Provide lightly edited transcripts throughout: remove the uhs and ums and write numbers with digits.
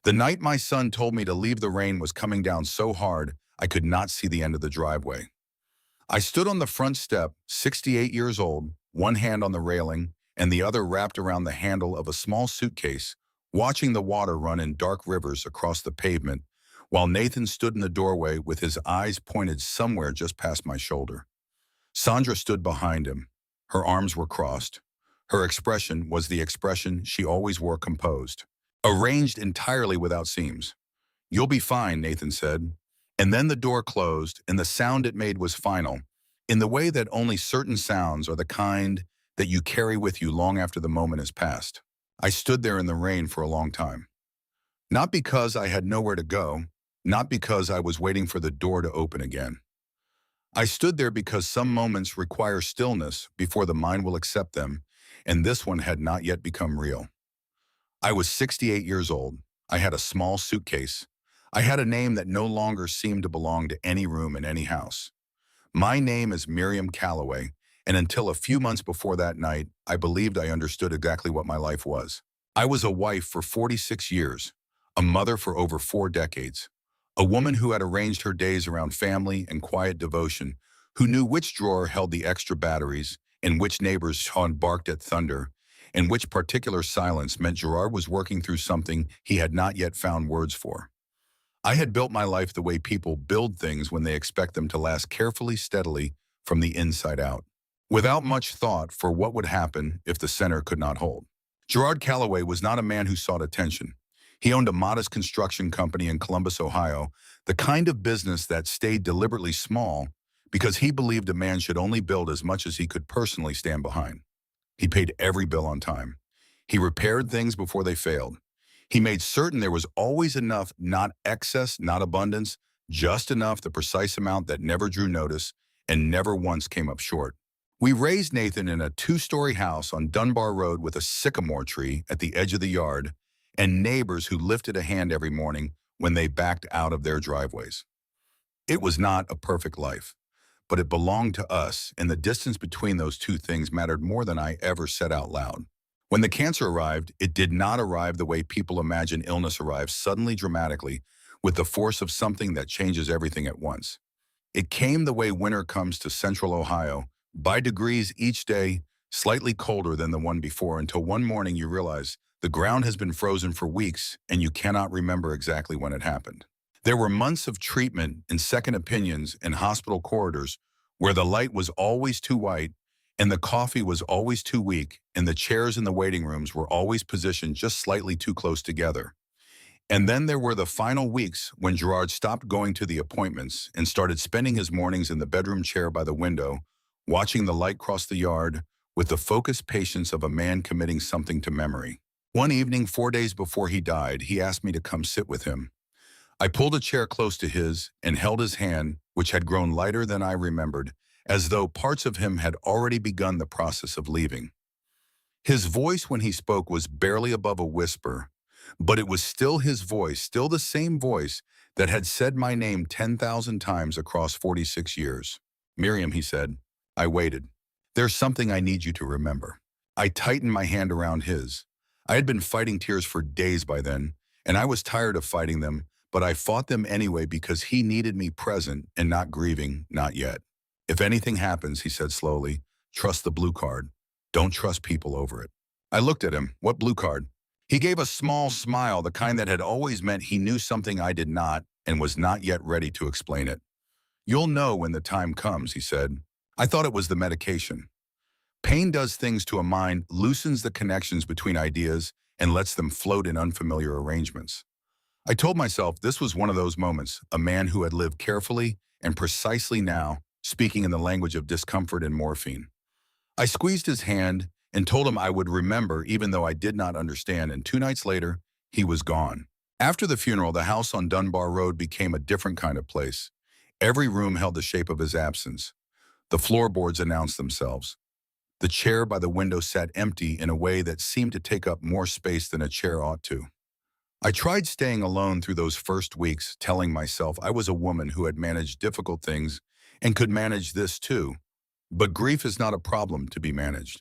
The night my son told me to leave, the rain was coming down so hard I could not see the end of the driveway. I stood on the front step, 68 years old, one hand on the railing and the other wrapped around the handle of a small suitcase, watching the water run in dark rivers across the pavement, while Nathan stood in the doorway with his eyes pointed somewhere just past my shoulder. Sandra stood behind him. Her arms were crossed. Her expression was the expression she always wore, composed, arranged entirely without seams. "You'll be fine," Nathan said. And then the door closed, and the sound it made was final, in the way that only certain sounds are the kind that you carry with you long after the moment has passed. I stood there in the rain for a long time. Not because I had nowhere to go, not because I was waiting for the door to open again. I stood there because some moments require stillness before the mind will accept them, and this one had not yet become real. I was 68 years old. I had a small suitcase. I had a name that no longer seemed to belong to any room in any house. My name is Miriam Calloway, and until a few months before that night, I believed I understood exactly what my life was. I was a wife for 46 years, a mother for over 4 decades, a woman who had arranged her days around family and quiet devotion, who knew which drawer held the extra batteries and which neighbor's horn barked at thunder, and which particular silence meant Gerard was working through something he had not yet found words for. I had built my life the way people build things when they expect them to last, carefully, steadily, from the inside out, without much thought for what would happen if the center could not hold. Gerard Calloway was not a man who sought attention. He owned a modest construction company in Columbus, Ohio, the kind of business that stayed deliberately small because he believed a man should only build as much as he could personally stand behind. He paid every bill on time. He repaired things before they failed. He made certain there was always enough, not excess, not abundance, just enough, the precise amount that never drew notice and never once came up short. We raised Nathan in a 2-story house on Dunbar Road with a sycamore tree at the edge of the yard and neighbors who lifted a hand every morning when they backed out of their driveways. It was not a perfect life, but it belonged to us, and the distance between those two things mattered more than I ever said out loud. When the cancer arrived, it did not arrive the way people imagine illness arrives, suddenly, dramatically, with the force of something that changes everything at once. It came the way winter comes to central Ohio, by degrees each day, slightly colder than the one before, until one morning you realize the ground has been frozen for weeks and you cannot remember exactly when it happened. There were months of treatment and second opinions in hospital corridors where the light was always too white and the coffee was always too weak, and the chairs in the waiting rooms were always positioned just slightly too close together. And then there were the final weeks when Gerard stopped going to the appointments and started spending his mornings in the bedroom chair by the window, watching the light cross the yard with the focused patience of a man committing something to memory. One evening, 4 days before he died, he asked me to come sit with him. I pulled a chair close to his and held his hand, which had grown lighter than I remembered, as though parts of him had already begun the process of leaving. His voice when he spoke was barely above a whisper, but it was still his voice, still the same voice that had said my name 10,000 times across 46 years. "Miriam," he said. I waited. "There's something I need you to remember." I tightened my hand around his. I had been fighting tears for days by then, and I was tired of fighting them, but I fought them anyway because he needed me present and not grieving, not yet. "If anything happens," he said slowly, "trust the blue card. Don't trust people over it." I looked at him. "What blue card?" He gave a small smile, the kind that had always meant he knew something I did not and was not yet ready to explain it. "You'll know when the time comes," he said. I thought it was the medication. Pain does things to a mind, loosens the connections between ideas, and lets them float in unfamiliar arrangements. I told myself this was one of those moments, a man who had lived carefully and precisely now, speaking in the language of discomfort and morphine. I squeezed his hand and told him I would remember even though I did not understand, and 2 nights later, he was gone. After the funeral, the house on Dunbar Road became a different kind of place. Every room held the shape of his absence. The floorboards announced themselves. The chair by the window sat empty in a way that seemed to take up more space than a chair ought to. I tried staying alone through those first weeks, telling myself I was a woman who had managed difficult things and could manage this too. But grief is not a problem to be managed.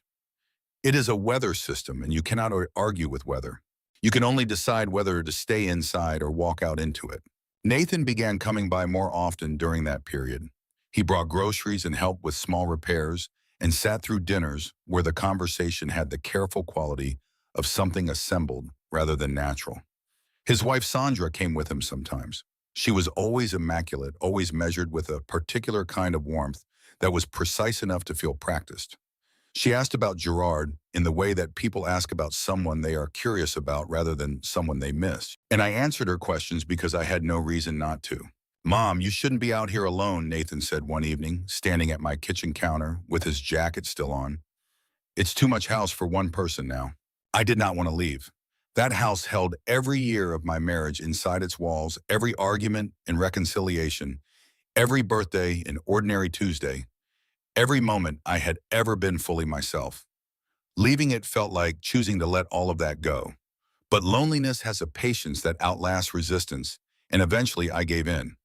It is a weather system, and you cannot argue with weather. You can only decide whether to stay inside or walk out into it. Nathan began coming by more often during that period. He brought groceries and helped with small repairs and sat through dinners where the conversation had the careful quality of something assembled rather than natural. His wife Sandra came with him sometimes. She was always immaculate, always measured with a particular kind of warmth that was precise enough to feel practiced. She asked about Gerard in the way that people ask about someone they are curious about rather than someone they miss. And I answered her questions because I had no reason not to. "Mom, you shouldn't be out here alone," Nathan said one evening, standing at my kitchen counter with his jacket still on. "It's too much house for one person now." I did not want to leave. That house held every year of my marriage inside its walls, every argument and reconciliation, every birthday and ordinary Tuesday, every moment I had ever been fully myself. Leaving it felt like choosing to let all of that go. But loneliness has a patience that outlasts resistance, and eventually I gave in.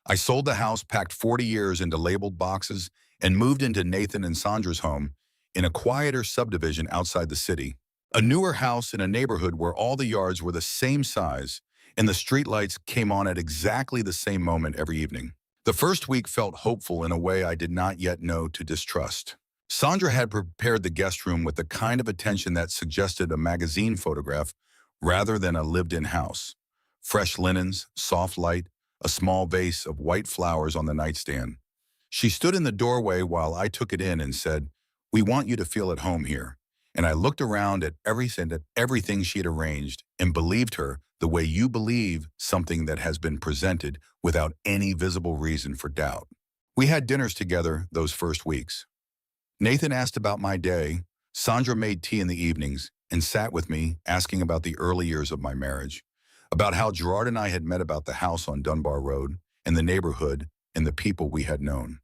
I sold the house, packed 40 years into labeled boxes, and moved into Nathan and Sandra's home in a quieter subdivision outside the city. A newer house in a neighborhood where all the yards were the same size and the streetlights came on at exactly the same moment every evening. The first week felt hopeful in a way I did not yet know to distrust. Sandra had prepared the guest room with the kind of attention that suggested a magazine photograph rather than a lived-in house. Fresh linens, soft light, a small vase of white flowers on the nightstand. She stood in the doorway while I took it in and said, "We want you to feel at home here." And I looked around at everything she had arranged and believed her the way you believe something that has been presented without any visible reason for doubt. We had dinners together those first weeks. Nathan asked about my day, Sandra made tea in the evenings, and sat with me asking about the early years of my marriage, about how Gerard and I had met, about the house on Dunbar Road and the neighborhood and the people we had known.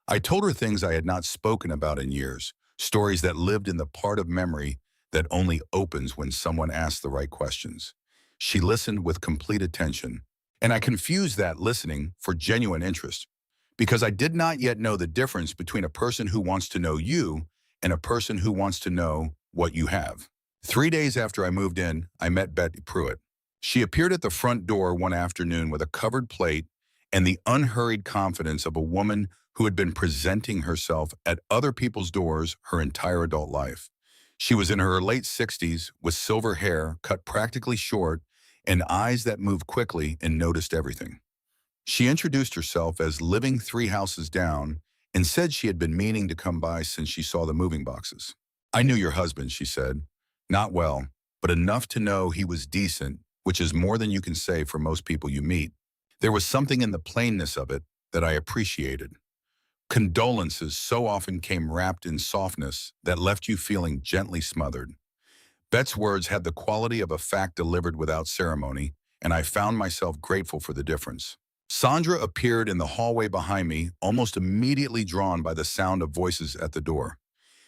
I told her things I had not spoken about in years, stories that lived in the part of memory that only opens when someone asks the right questions. She listened with complete attention, and I confused that listening for genuine interest, because I did not yet know the difference between a person who wants to know you and a person who wants to know what you have. 3 days after I moved in, I met Betty Pruitt. She appeared at the front door one afternoon with a covered plate and the unhurried confidence of a woman who had been presenting herself at other people's doors her entire adult life. She was in her late 60s with silver hair cut practically short and eyes that moved quickly and noticed everything. She introduced herself as living 3 houses down and said she had been meaning to come by since she saw the moving boxes. "I knew your husband," she said. "Not well, but enough to know he was decent, which is more than you can say for most people you meet." There was something in the plainness of it that I appreciated. Condolences so often came wrapped in softness that left you feeling gently smothered. Bet's words had the quality of a fact delivered without ceremony, and I found myself grateful for the difference. Sandra appeared in the hallway behind me, almost immediately drawn by the sound of voices at the door.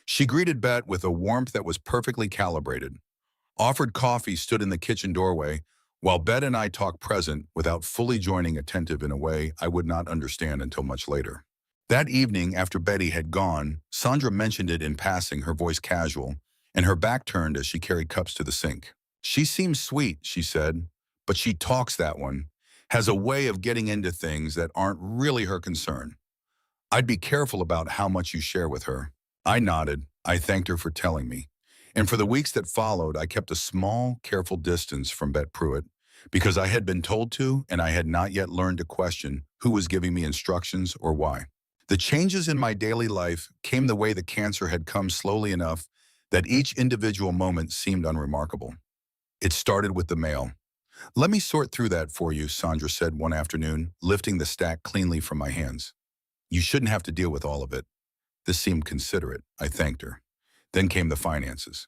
She greeted Bet with a warmth that was perfectly calibrated. Offered coffee, stood in the kitchen doorway, while Bet and I talked present without fully joining attentive in a way I would not understand until much later. That evening, after Betty had gone, Sandra mentioned it in passing, her voice casual, and her back turned as she carried cups to the sink. "She seems sweet," she said, "but she talks, that one. Has a way of getting into things that aren't really her concern. I'd be careful about how much you share with her." I nodded. I thanked her for telling me. And for the weeks that followed, I kept a small, careful distance from Bet Pruitt because I had been told to, and I had not yet learned to question who was giving me instructions or why. The changes in my daily life came the way the cancer had come, slowly enough that each individual moment seemed unremarkable. It started with the mail. "Let me sort through that for you," Sandra said one afternoon, lifting the stack cleanly from my hands. "You shouldn't have to deal with all of it." This seemed considerate. I thanked her. Then came the finances.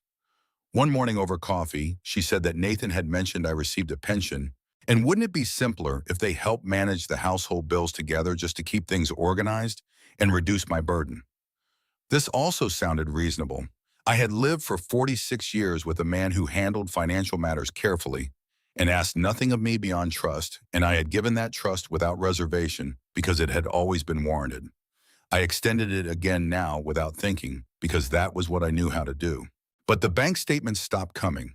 One morning over coffee, she said that Nathan had mentioned I received a pension, and wouldn't it be simpler if they helped manage the household bills together just to keep things organized and reduce my burden? This also sounded reasonable. I had lived for 46 years with a man who handled financial matters carefully and asked nothing of me beyond trust, and I had given that trust without reservation because it had always been warranted. I extended it again now without thinking because that was what I knew how to do. But the bank statements stopped coming.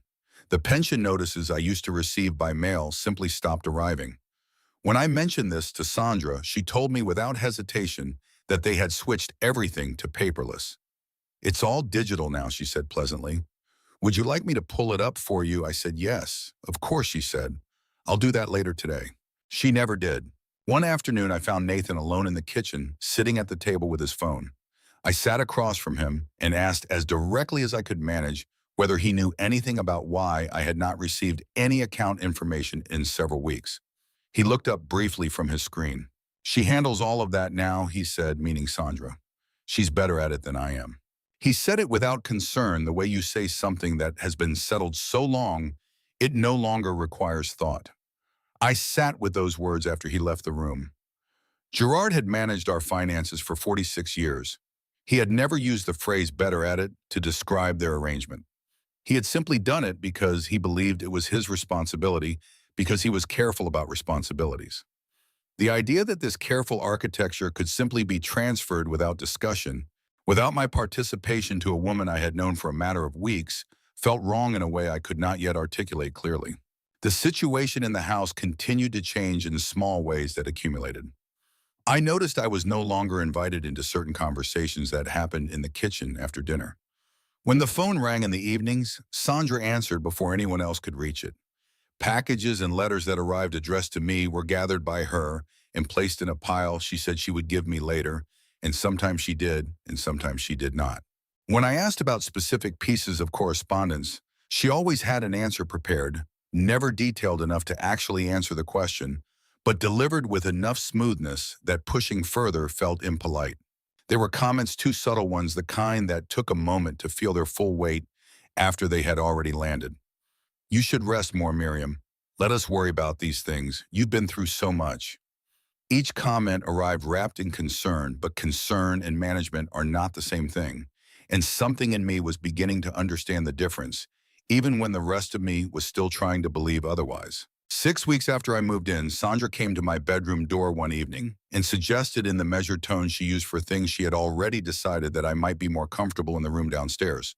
The pension notices I used to receive by mail simply stopped arriving. When I mentioned this to Sandra, she told me without hesitation that they had switched everything to paperless. It's all digital now, she said pleasantly. Would you like me to pull it up for you? I said yes. Of course, she said. I'll do that later today. She never did. One afternoon, I found Nathan alone in the kitchen, sitting at the table with his phone. I sat across from him and asked as directly as I could manage whether he knew anything about why I had not received any account information in several weeks. He looked up briefly from his screen. She handles all of that now, he said, meaning Sandra. She's better at it than I am. He said it without concern, the way you say something that has been settled so long, it no longer requires thought. I sat with those words after he left the room. Gerard had managed our finances for 46 years. He had never used the phrase better at it to describe their arrangement. He had simply done it because he believed it was his responsibility, because he was careful about responsibilities. The idea that this careful architecture could simply be transferred without discussion, without my participation to a woman I had known for a matter of weeks, felt wrong in a way I could not yet articulate clearly. The situation in the house continued to change in small ways that accumulated. I noticed I was no longer invited into certain conversations that happened in the kitchen after dinner. When the phone rang in the evenings, Sandra answered before anyone else could reach it. Packages and letters that arrived addressed to me were gathered by her and placed in a pile she said she would give me later, and sometimes she did, and sometimes she did not. When I asked about specific pieces of correspondence, she always had an answer prepared, never detailed enough to actually answer the question, but delivered with enough smoothness that pushing further felt impolite. There were comments, too subtle ones, the kind that took a moment to feel their full weight after they had already landed. You should rest more, Miriam. Let us worry about these things. You've been through so much. Each comment arrived wrapped in concern, but concern and management are not the same thing. And something in me was beginning to understand the difference, even when the rest of me was still trying to believe otherwise. 6 weeks after I moved in, Sandra came to my bedroom door one evening and suggested in the measured tone she used for things she had already decided that I might be more comfortable in the room downstairs.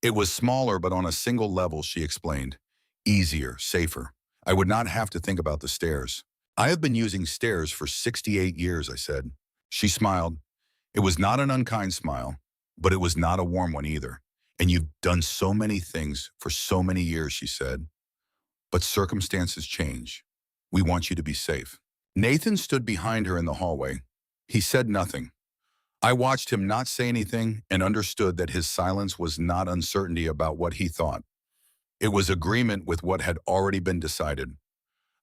It was smaller, but on a single level, she explained. Easier, safer. I would not have to think about the stairs. I have been using stairs for 68 years, I said. She smiled. It was not an unkind smile, but it was not a warm one either. And you've done so many things for so many years, she said. But circumstances change. We want you to be safe. Nathan stood behind her in the hallway. He said nothing. I watched him not say anything and understood that his silence was not uncertainty about what he thought. It was agreement with what had already been decided.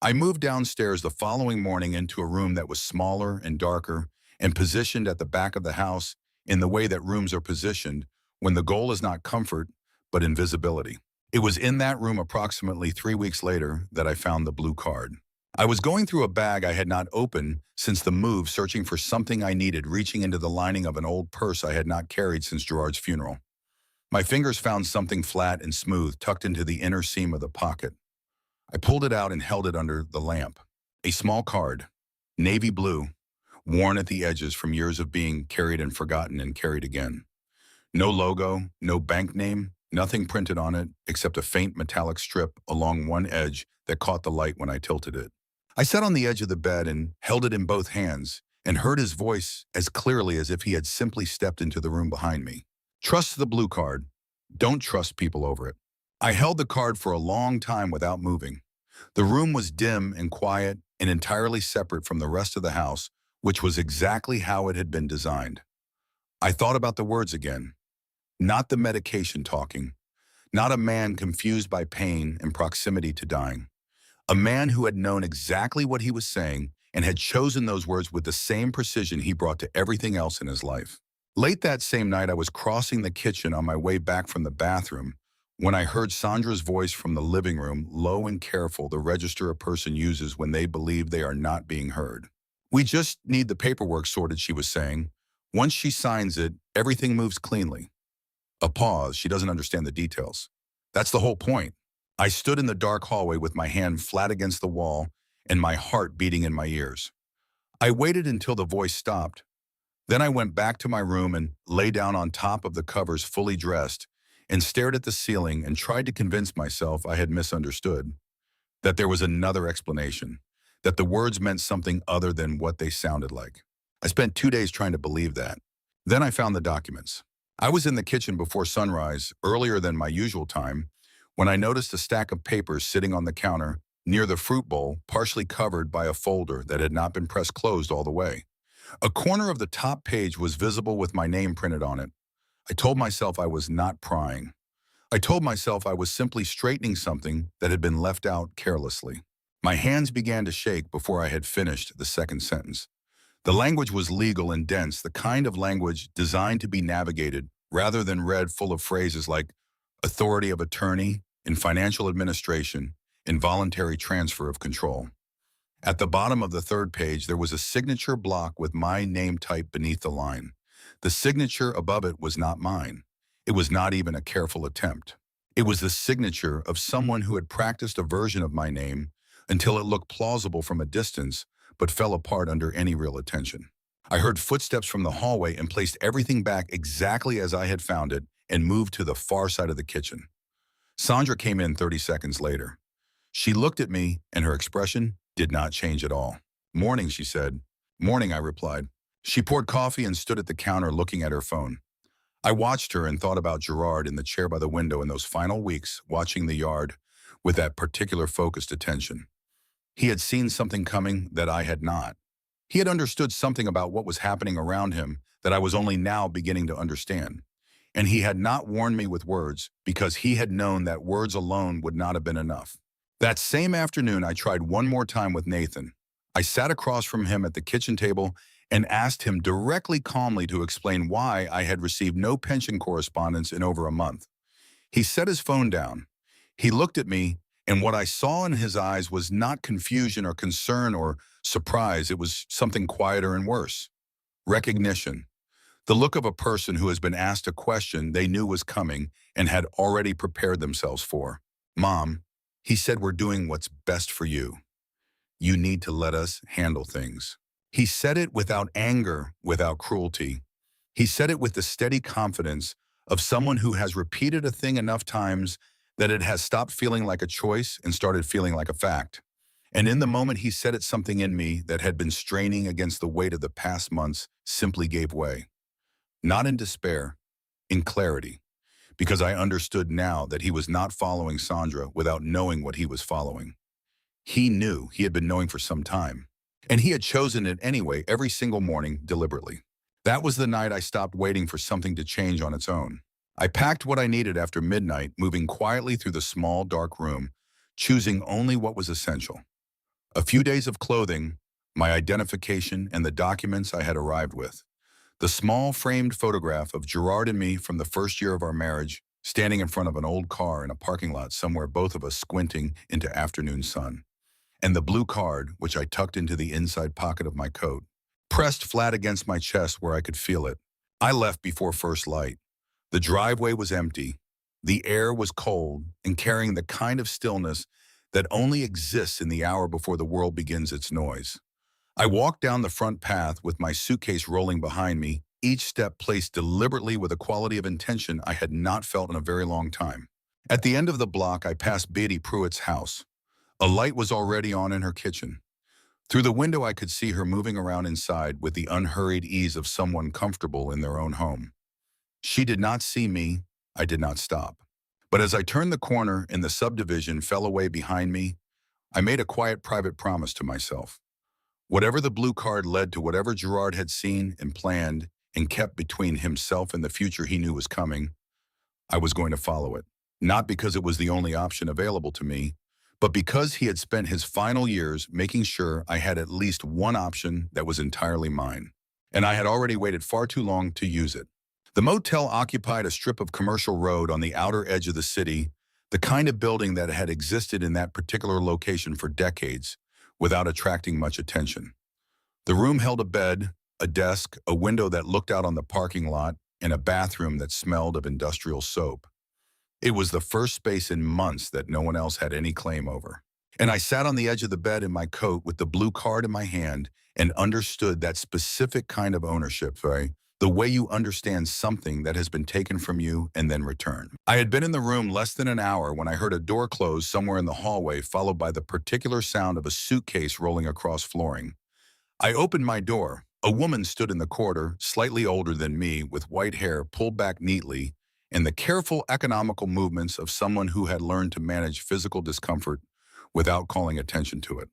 I moved downstairs the following morning into a room that was smaller and darker and positioned at the back of the house in the way that rooms are positioned when the goal is not comfort, but invisibility. It was in that room approximately 3 weeks later that I found the blue card. I was going through a bag I had not opened since the move, searching for something I needed, reaching into the lining of an old purse I had not carried since Gerard's funeral. My fingers found something flat and smooth tucked into the inner seam of the pocket. I pulled it out and held it under the lamp. A small card, navy blue, worn at the edges from years of being carried and forgotten and carried again. No logo, no bank name, nothing printed on it except a faint metallic strip along one edge that caught the light when I tilted it. I sat on the edge of the bed and held it in both hands and heard his voice as clearly as if he had simply stepped into the room behind me. Trust the blue card. Don't trust people over it. I held the card for a long time without moving. The room was dim and quiet and entirely separate from the rest of the house, which was exactly how it had been designed. I thought about the words again. Not the medication talking. Not a man confused by pain and proximity to dying. A man who had known exactly what he was saying and had chosen those words with the same precision he brought to everything else in his life. Late that same night, I was crossing the kitchen on my way back from the bathroom when I heard Sandra's voice from the living room, low and careful, the register a person uses when they believe they are not being heard. We just need the paperwork sorted, she was saying. Once she signs it, everything moves cleanly. A pause. She doesn't understand the details. That's the whole point. I stood in the dark hallway with my hand flat against the wall and my heart beating in my ears. I waited until the voice stopped. Then I went back to my room and lay down on top of the covers fully dressed and stared at the ceiling and tried to convince myself I had misunderstood, that there was another explanation, that the words meant something other than what they sounded like. I spent 2 days trying to believe that. Then I found the documents. I was in the kitchen before sunrise, earlier than my usual time, when I noticed a stack of papers sitting on the counter near the fruit bowl, partially covered by a folder that had not been pressed closed all the way. A corner of the top page was visible with my name printed on it. I told myself I was not prying. I told myself I was simply straightening something that had been left out carelessly. My hands began to shake before I had finished the second sentence. The language was legal and dense, the kind of language designed to be navigated rather than read, full of phrases like authority of attorney, in financial administration, involuntary transfer of control. At the bottom of the third page, there was a signature block with my name typed beneath the line. The signature above it was not mine. It was not even a careful attempt. It was the signature of someone who had practiced a version of my name until it looked plausible from a distance, but fell apart under any real attention. I heard footsteps from the hallway and placed everything back exactly as I had found it and moved to the far side of the kitchen. Sandra came in 30 seconds later. She looked at me, and her expression did not change at all. "Morning," she said. "Morning," I replied. She poured coffee and stood at the counter looking at her phone. I watched her and thought about Gerard in the chair by the window in those final weeks, watching the yard with that particular focused attention. He had seen something coming that I had not. He had understood something about what was happening around him that I was only now beginning to understand. And he had not warned me with words because he had known that words alone would not have been enough. That same afternoon, I tried one more time with Nathan. I sat across from him at the kitchen table and asked him directly calmly to explain why I had received no pension correspondence in over a month. He set his phone down. He looked at me, and what I saw in his eyes was not confusion or concern or surprise. It was something quieter and worse. Recognition. The look of a person who has been asked a question they knew was coming and had already prepared themselves for. "Mom," he said, "we're doing what's best for you. You need to let us handle things." He said it without anger, without cruelty. He said it with the steady confidence of someone who has repeated a thing enough times that it has stopped feeling like a choice and started feeling like a fact. And in the moment he said it, something in me that had been straining against the weight of the past months simply gave way. Not in despair, in clarity, because I understood now that he was not following Sandra without knowing what he was following. He knew, he had been knowing for some time, and he had chosen it anyway every single morning deliberately. That was the night I stopped waiting for something to change on its own. I packed what I needed after midnight, moving quietly through the small, dark room, choosing only what was essential. A few days of clothing, my identification, and the documents I had arrived with. The small framed photograph of Gerard and me from the first year of our marriage, standing in front of an old car in a parking lot somewhere, both of us squinting into afternoon sun. And the blue card, which I tucked into the inside pocket of my coat, pressed flat against my chest where I could feel it. I left before first light. The driveway was empty. The air was cold and carrying the kind of stillness that only exists in the hour before the world begins its noise. I walked down the front path with my suitcase rolling behind me, each step placed deliberately with a quality of intention I had not felt in a very long time. At the end of the block, I passed Betty Pruitt's house. A light was already on in her kitchen. Through the window, I could see her moving around inside with the unhurried ease of someone comfortable in their own home. She did not see me. I did not stop. But as I turned the corner and the subdivision fell away behind me, I made a quiet private promise to myself. Whatever the blue card led to, whatever Gerard had seen and planned and kept between himself and the future he knew was coming, I was going to follow it. Not because it was the only option available to me, but because he had spent his final years making sure I had at least one option that was entirely mine. And I had already waited far too long to use it. The motel occupied a strip of commercial road on the outer edge of the city, the kind of building that had existed in that particular location for decades, without attracting much attention. The room held a bed, a desk, a window that looked out on the parking lot, and a bathroom that smelled of industrial soap. It was the first space in months that no one else had any claim over. And I sat on the edge of the bed in my coat with the blue card in my hand and understood that specific kind of ownership, right? the way you understand something that has been taken from you and then returned. I had been in the room less than an hour when I heard a door close somewhere in the hallway, followed by the particular sound of a suitcase rolling across flooring. I opened my door. A woman stood in the corridor, slightly older than me, with white hair pulled back neatly, and the careful, economical movements of someone who had learned to manage physical discomfort without calling attention to it.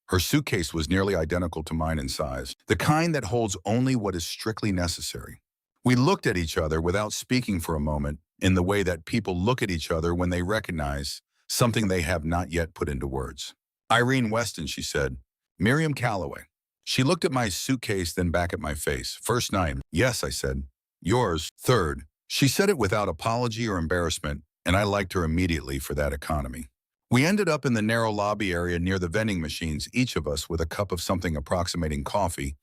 Her suitcase was nearly identical to mine in size, the kind that holds only what is strictly necessary. We looked at each other without speaking for a moment, in the way that people look at each other when they recognize something they have not yet put into words. Irene Weston, she said. Miriam Calloway. She looked at my suitcase, then back at my face. First name. Yes, I said. Yours. Third. She said it without apology or embarrassment, and I liked her immediately for that economy. We ended up in the narrow lobby area near the vending machines, each of us with a cup of something approximating coffee,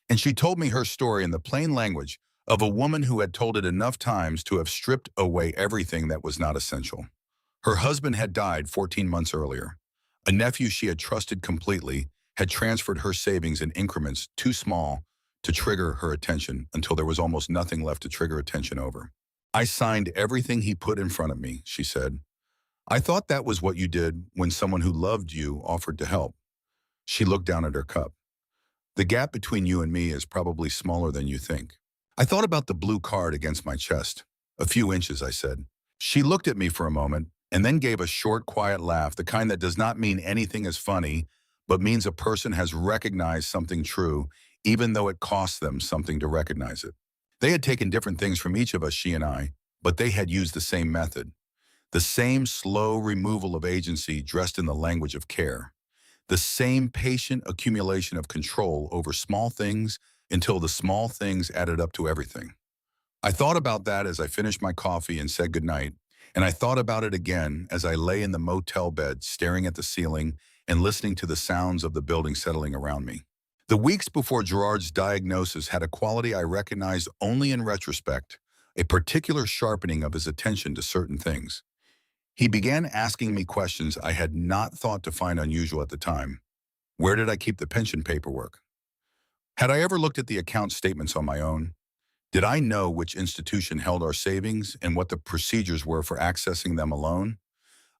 and she told me her story in the plain language of a woman who had told it enough times to have stripped away everything that was not essential. Her husband had died 14 months earlier. A nephew she had trusted completely had transferred her savings in increments too small to trigger her attention until there was almost nothing left to trigger attention over. I signed everything he put in front of me, she said. I thought that was what you did when someone who loved you offered to help. She looked down at her cup. The gap between you and me is probably smaller than you think. I thought about the blue card against my chest. A few inches, I said. She looked at me for a moment and then gave a short, quiet laugh, the kind that does not mean anything is funny, but means a person has recognized something true, even though it costs them something to recognize it. They had taken different things from each of us, she and I, but they had used the same method. The same slow removal of agency dressed in the language of care. The same patient accumulation of control over small things until the small things added up to everything. I thought about that as I finished my coffee and said goodnight, and I thought about it again as I lay in the motel bed staring at the ceiling and listening to the sounds of the building settling around me. The weeks before Gerard's diagnosis had a quality I recognized only in retrospect, a particular sharpening of his attention to certain things. He began asking me questions I had not thought to find unusual at the time. Where did I keep the pension paperwork? Had I ever looked at the account statements on my own? Did I know which institution held our savings and what the procedures were for accessing them alone?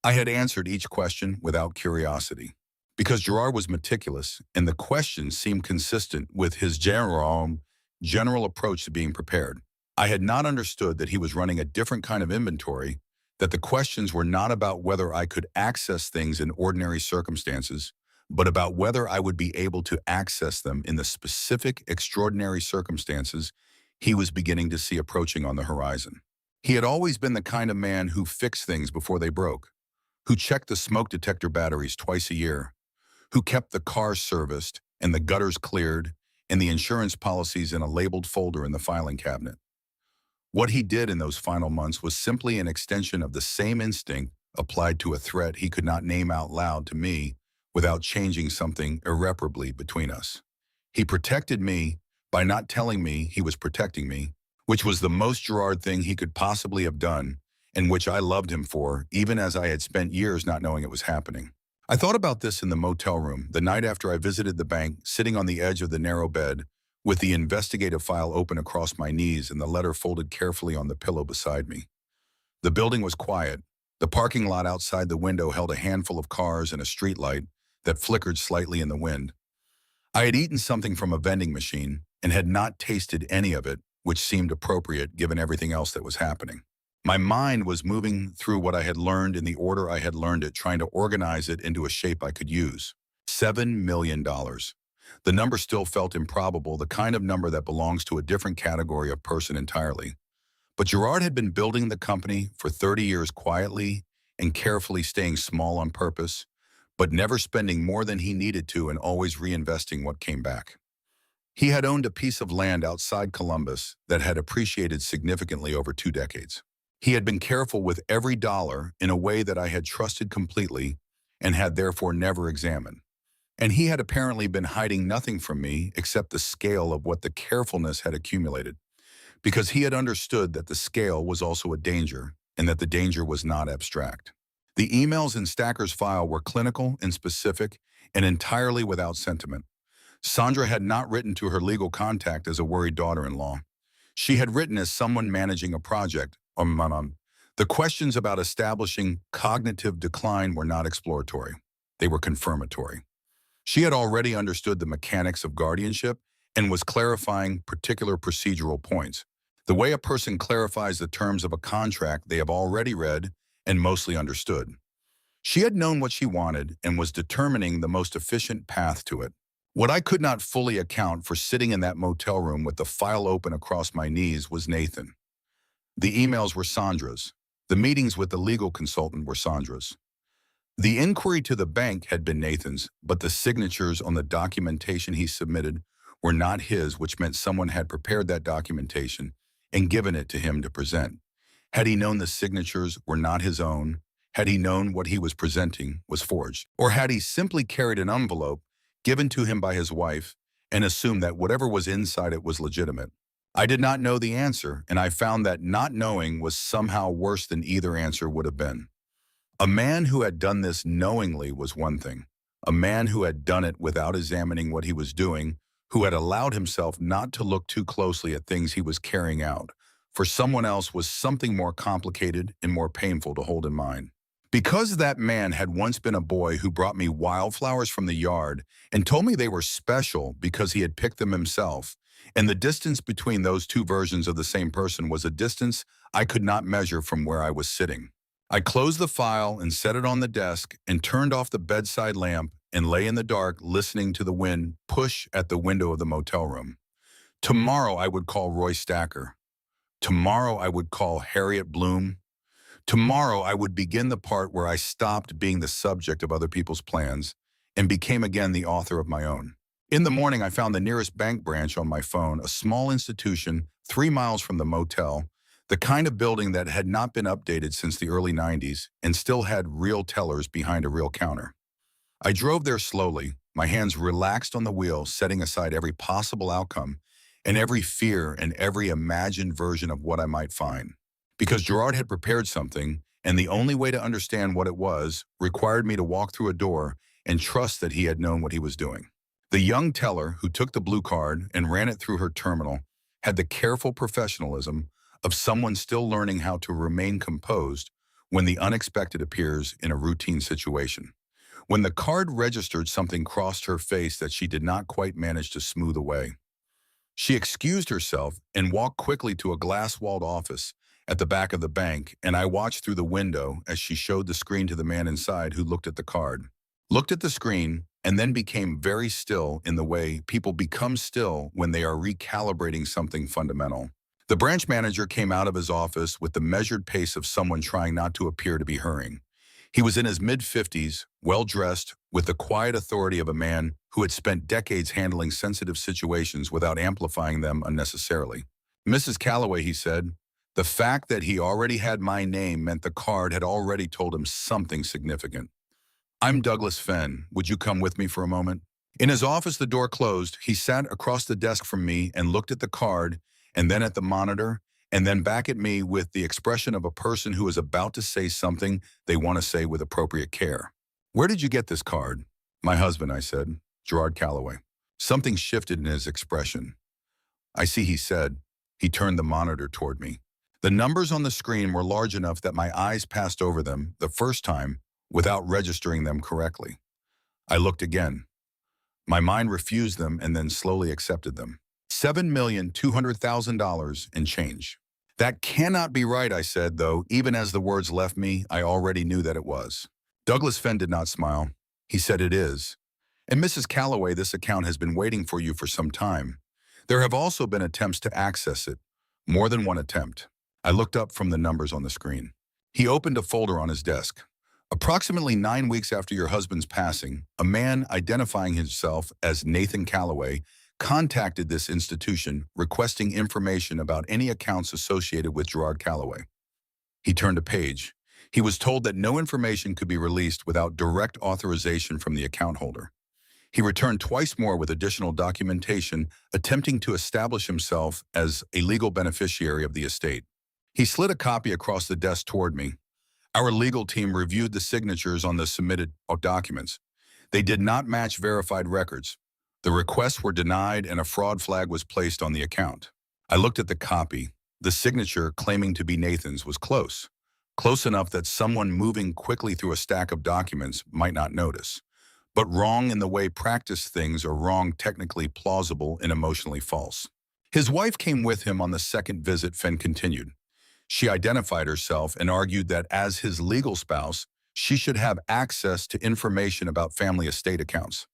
I had answered each question without curiosity, because Gerard was meticulous and the questions seemed consistent with his general approach to being prepared. I had not understood that he was running a different kind of inventory, that the questions were not about whether I could access things in ordinary circumstances, but about whether I would be able to access them in the specific, extraordinary circumstances he was beginning to see approaching on the horizon. He had always been the kind of man who fixed things before they broke, who checked the smoke detector batteries twice a year, who kept the cars serviced and the gutters cleared and the insurance policies in a labeled folder in the filing cabinet. What he did in those final months was simply an extension of the same instinct applied to a threat he could not name out loud to me without changing something irreparably between us. He protected me by not telling me he was protecting me, which was the most Gerard thing he could possibly have done, and which I loved him for, even as I had spent years not knowing it was happening. I thought about this in the motel room, the night after I visited the bank, sitting on the edge of the narrow bed, with the investigative file open across my knees and the letter folded carefully on the pillow beside me. The building was quiet. The parking lot outside the window held a handful of cars and a streetlight that flickered slightly in the wind. I had eaten something from a vending machine and had not tasted any of it, which seemed appropriate given everything else that was happening. My mind was moving through what I had learned in the order I had learned it, trying to organize it into a shape I could use. $7 million. The number still felt improbable, the kind of number that belongs to a different category of person entirely. But Gerard had been building the company for 30 years quietly and carefully, staying small on purpose, but never spending more than he needed to and always reinvesting what came back. He had owned a piece of land outside Columbus that had appreciated significantly over 2 decades. He had been careful with every dollar in a way that I had trusted completely and had therefore never examined. And he had apparently been hiding nothing from me except the scale of what the carefulness had accumulated, because he had understood that the scale was also a danger and that the danger was not abstract. The emails in Stacker's file were clinical and specific and entirely without sentiment. Sandra had not written to her legal contact as a worried daughter-in-law. She had written as someone managing a project. The questions about establishing cognitive decline were not exploratory. They were confirmatory. She had already understood the mechanics of guardianship and was clarifying particular procedural points. The way a person clarifies the terms of a contract they have already read and mostly understood. She had known what she wanted and was determining the most efficient path to it. What I could not fully account for sitting in that motel room with the file open across my knees was Nathan. The emails were Sandra's. The meetings with the legal consultant were Sandra's. The inquiry to the bank had been Nathan's, but the signatures on the documentation he submitted were not his, which meant someone had prepared that documentation and given it to him to present. Had he known the signatures were not his own, had he known what he was presenting was forged, or had he simply carried an envelope given to him by his wife and assumed that whatever was inside it was legitimate? I did not know the answer, and I found that not knowing was somehow worse than either answer would have been. A man who had done this knowingly was one thing. A man who had done it without examining what he was doing, who had allowed himself not to look too closely at things he was carrying out, for someone else was something more complicated and more painful to hold in mind. Because that man had once been a boy who brought me wildflowers from the yard and told me they were special because he had picked them himself, and the distance between those two versions of the same person was a distance I could not measure from where I was sitting. I closed the file and set it on the desk and turned off the bedside lamp and lay in the dark listening to the wind push at the window of the motel room. Tomorrow I would call Roy Stacker. Tomorrow I would call Harriet Bloom. Tomorrow I would begin the part where I stopped being the subject of other people's plans and became again the author of my own. In the morning I found the nearest bank branch on my phone, a small institution 3 miles from the motel, the kind of building that had not been updated since the early 90s and still had real tellers behind a real counter. I drove there slowly, my hands relaxed on the wheel, setting aside every possible outcome and every fear and every imagined version of what I might find. Because Gerard had prepared something, and the only way to understand what it was required me to walk through a door and trust that he had known what he was doing. The young teller who took the blue card and ran it through her terminal had the careful professionalism of someone still learning how to remain composed when the unexpected appears in a routine situation. When the card registered, something crossed her face that she did not quite manage to smooth away. She excused herself and walked quickly to a glass-walled office at the back of the bank, and I watched through the window as she showed the screen to the man inside who looked at the card, looked at the screen, and then became very still in the way people become still when they are recalibrating something fundamental. The branch manager came out of his office with the measured pace of someone trying not to appear to be hurrying. He was in his mid-50s, well-dressed, with the quiet authority of a man who had spent decades handling sensitive situations without amplifying them unnecessarily. "Mrs. Calloway," he said, the fact that he already had my name meant the card had already told him something significant. "I'm Douglas Fenn. Would you come with me for a moment?" In his office, the door closed. He sat across the desk from me and looked at the card, and then at the monitor, and then back at me with the expression of a person who is about to say something they want to say with appropriate care. "Where did you get this card?" "My husband," I said. "Gerard Calloway." Something shifted in his expression. "I see," he said. He turned the monitor toward me. The numbers on the screen were large enough that my eyes passed over them the first time without registering them correctly. I looked again. My mind refused them and then slowly accepted them. $7,200,000 and change. "That cannot be right," I said, though even as the words left me, I already knew that it was. Douglas Fenn did not smile. He said, "It is. And Mrs. Calloway, this account has been waiting for you for some time. There have also been attempts to access it. More than one attempt." I looked up from the numbers on the screen. He opened a folder on his desk. "Approximately 9 weeks after your husband's passing, a man identifying himself as Nathan Calloway contacted this institution requesting information about any accounts associated with Gerard Calloway." He turned a page. He was told that no information could be released without direct authorization from the account holder. He returned twice more with additional documentation attempting to establish himself as a legal beneficiary of the estate. He slid a copy across the desk toward me. Our legal team reviewed the signatures on the submitted documents. They did not match verified records. The requests were denied and a fraud flag was placed on the account. I looked at the copy. The signature, claiming to be Nathan's, was close. Close enough that someone moving quickly through a stack of documents might not notice. But wrong in the way practice things are wrong, technically plausible and emotionally false. His wife came with him on the second visit, Fenn continued. She identified herself and argued that as his legal spouse, she should have access to information about family estate accounts.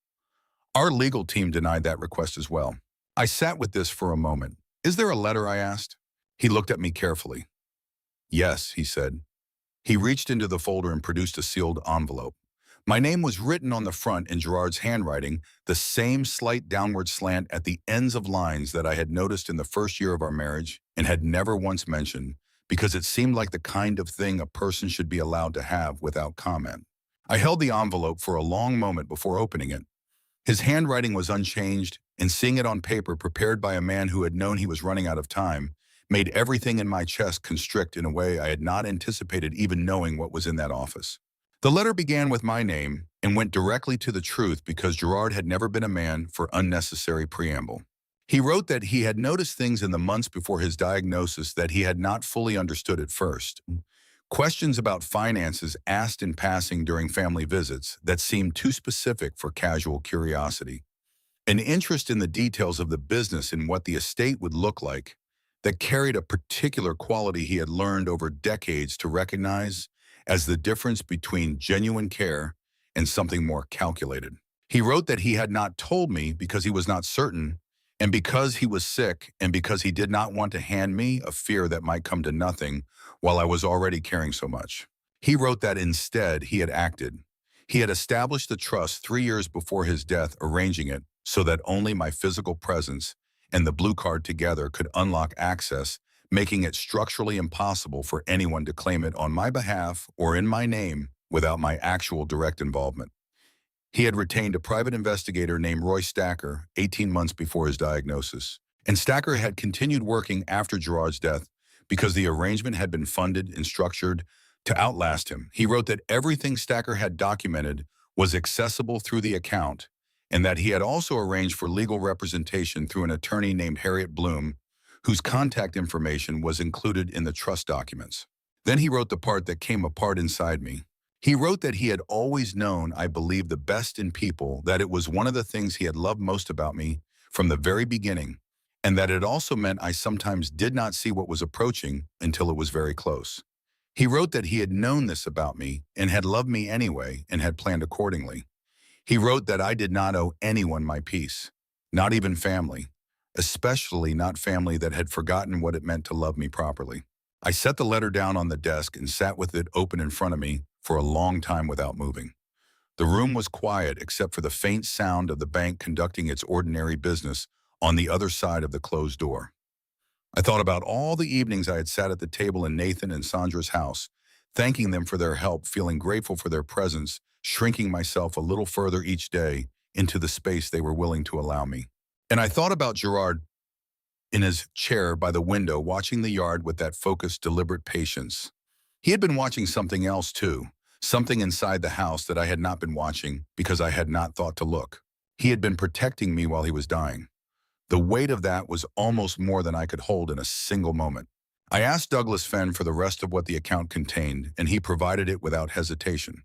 Our legal team denied that request as well. I sat with this for a moment. Is there a letter? I asked. He looked at me carefully. Yes, he said. He reached into the folder and produced a sealed envelope. My name was written on the front in Gerard's handwriting, the same slight downward slant at the ends of lines that I had noticed in the first year of our marriage and had never once mentioned, because it seemed like the kind of thing a person should be allowed to have without comment. I held the envelope for a long moment before opening it. His handwriting was unchanged, and seeing it on paper prepared by a man who had known he was running out of time made everything in my chest constrict in a way I had not anticipated, even knowing what was in that office. The letter began with my name and went directly to the truth, because Gerard had never been a man for unnecessary preamble. He wrote that he had noticed things in the months before his diagnosis that he had not fully understood at first. Questions about finances asked in passing during family visits that seemed too specific for casual curiosity. An interest in the details of the business and what the estate would look like that carried a particular quality he had learned over decades to recognize as the difference between genuine care and something more calculated. He wrote that he had not told me because he was not certain, and because he was sick, and because he did not want to hand me a fear that might come to nothing while I was already caring so much. He wrote that instead he had acted. He had established the trust 3 years before his death, arranging it so that only my physical presence and the blue card together could unlock access, making it structurally impossible for anyone to claim it on my behalf or in my name without my actual direct involvement. He had retained a private investigator named Roy Stacker 18 months before his diagnosis, and Stacker had continued working after Gerard's death because the arrangement had been funded and structured to outlast him. He wrote that everything Stacker had documented was accessible through the account, and that he had also arranged for legal representation through an attorney named Harriet Bloom, whose contact information was included in the trust documents. Then he wrote the part that came apart inside me. He wrote that he had always known I believed the best in people, that it was one of the things he had loved most about me from the very beginning, and that it also meant I sometimes did not see what was approaching until it was very close. He wrote that he had known this about me and had loved me anyway and had planned accordingly. He wrote that I did not owe anyone my peace, not even family, especially not family that had forgotten what it meant to love me properly. I set the letter down on the desk and sat with it open in front of me for a long time without moving. The room was quiet except for the faint sound of the bank conducting its ordinary business on the other side of the closed door. I thought about all the evenings I had sat at the table in Nathan and Sandra's house, thanking them for their help, feeling grateful for their presence, shrinking myself a little further each day into the space they were willing to allow me. And I thought about Gerard in his chair by the window, watching the yard with that focused, deliberate patience. He had been watching something else too, something inside the house that I had not been watching because I had not thought to look. He had been protecting me while he was dying. The weight of that was almost more than I could hold in a single moment. I asked Douglas Fenn for the rest of what the account contained, and he provided it without hesitation.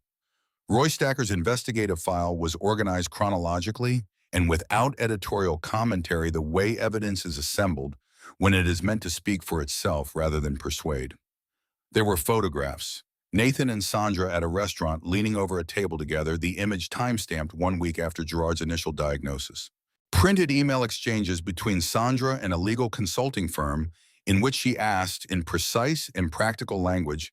Roy Stacker's investigative file was organized chronologically and without editorial commentary, the way evidence is assembled when it is meant to speak for itself rather than persuade. There were photographs. Nathan and Sandra at a restaurant leaning over a table together, the image time-stamped 1 week after Gerard's initial diagnosis. Printed email exchanges between Sandra and a legal consulting firm in which she asked, in precise and practical language,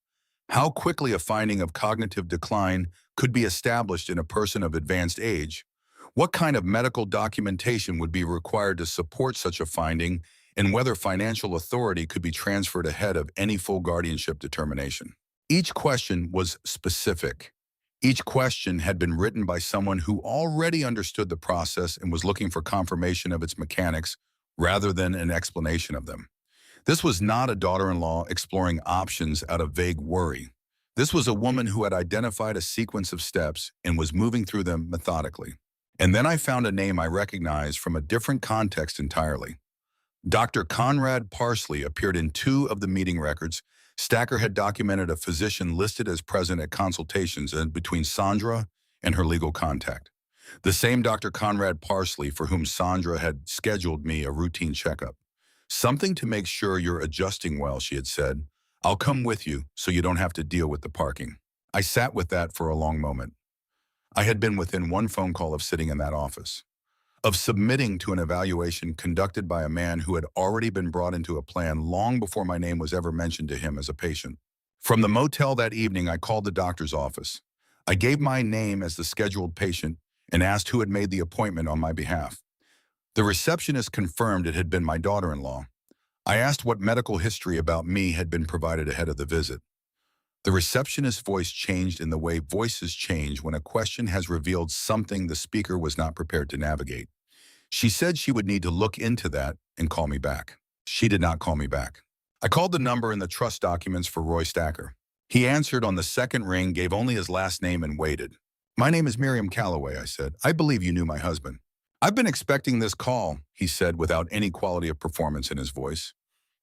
how quickly a finding of cognitive decline could be established in a person of advanced age, what kind of medical documentation would be required to support such a finding, and whether financial authority could be transferred ahead of any full guardianship determination. Each question was specific. Each question had been written by someone who already understood the process and was looking for confirmation of its mechanics rather than an explanation of them. This was not a daughter-in-law exploring options out of vague worry. This was a woman who had identified a sequence of steps and was moving through them methodically. And then I found a name I recognized from a different context entirely. Dr. Conrad Parsley appeared in 2 of the meeting records. Stacker had documented a physician listed as present at consultations and between Sandra and her legal contact. The same Dr. Conrad Parsley for whom Sandra had scheduled me a routine checkup. Something to make sure you're adjusting well, she had said. I'll come with you so you don't have to deal with the parking. I sat with that for a long moment. I had been within 1 phone call of sitting in that office, of submitting to an evaluation conducted by a man who had already been brought into a plan long before my name was ever mentioned to him as a patient. From the motel that evening, I called the doctor's office. I gave my name as the scheduled patient and asked who had made the appointment on my behalf. The receptionist confirmed it had been my daughter-in-law. I asked what medical history about me had been provided ahead of the visit. The receptionist's voice changed in the way voices change when a question has revealed something the speaker was not prepared to navigate. She said she would need to look into that and call me back. She did not call me back. I called the number in the trust documents for Roy Stacker. He answered on the second ring, gave only his last name, and waited. My name is Miriam Calloway, I said. I believe you knew my husband. I've been expecting this call, he said without any quality of performance in his voice.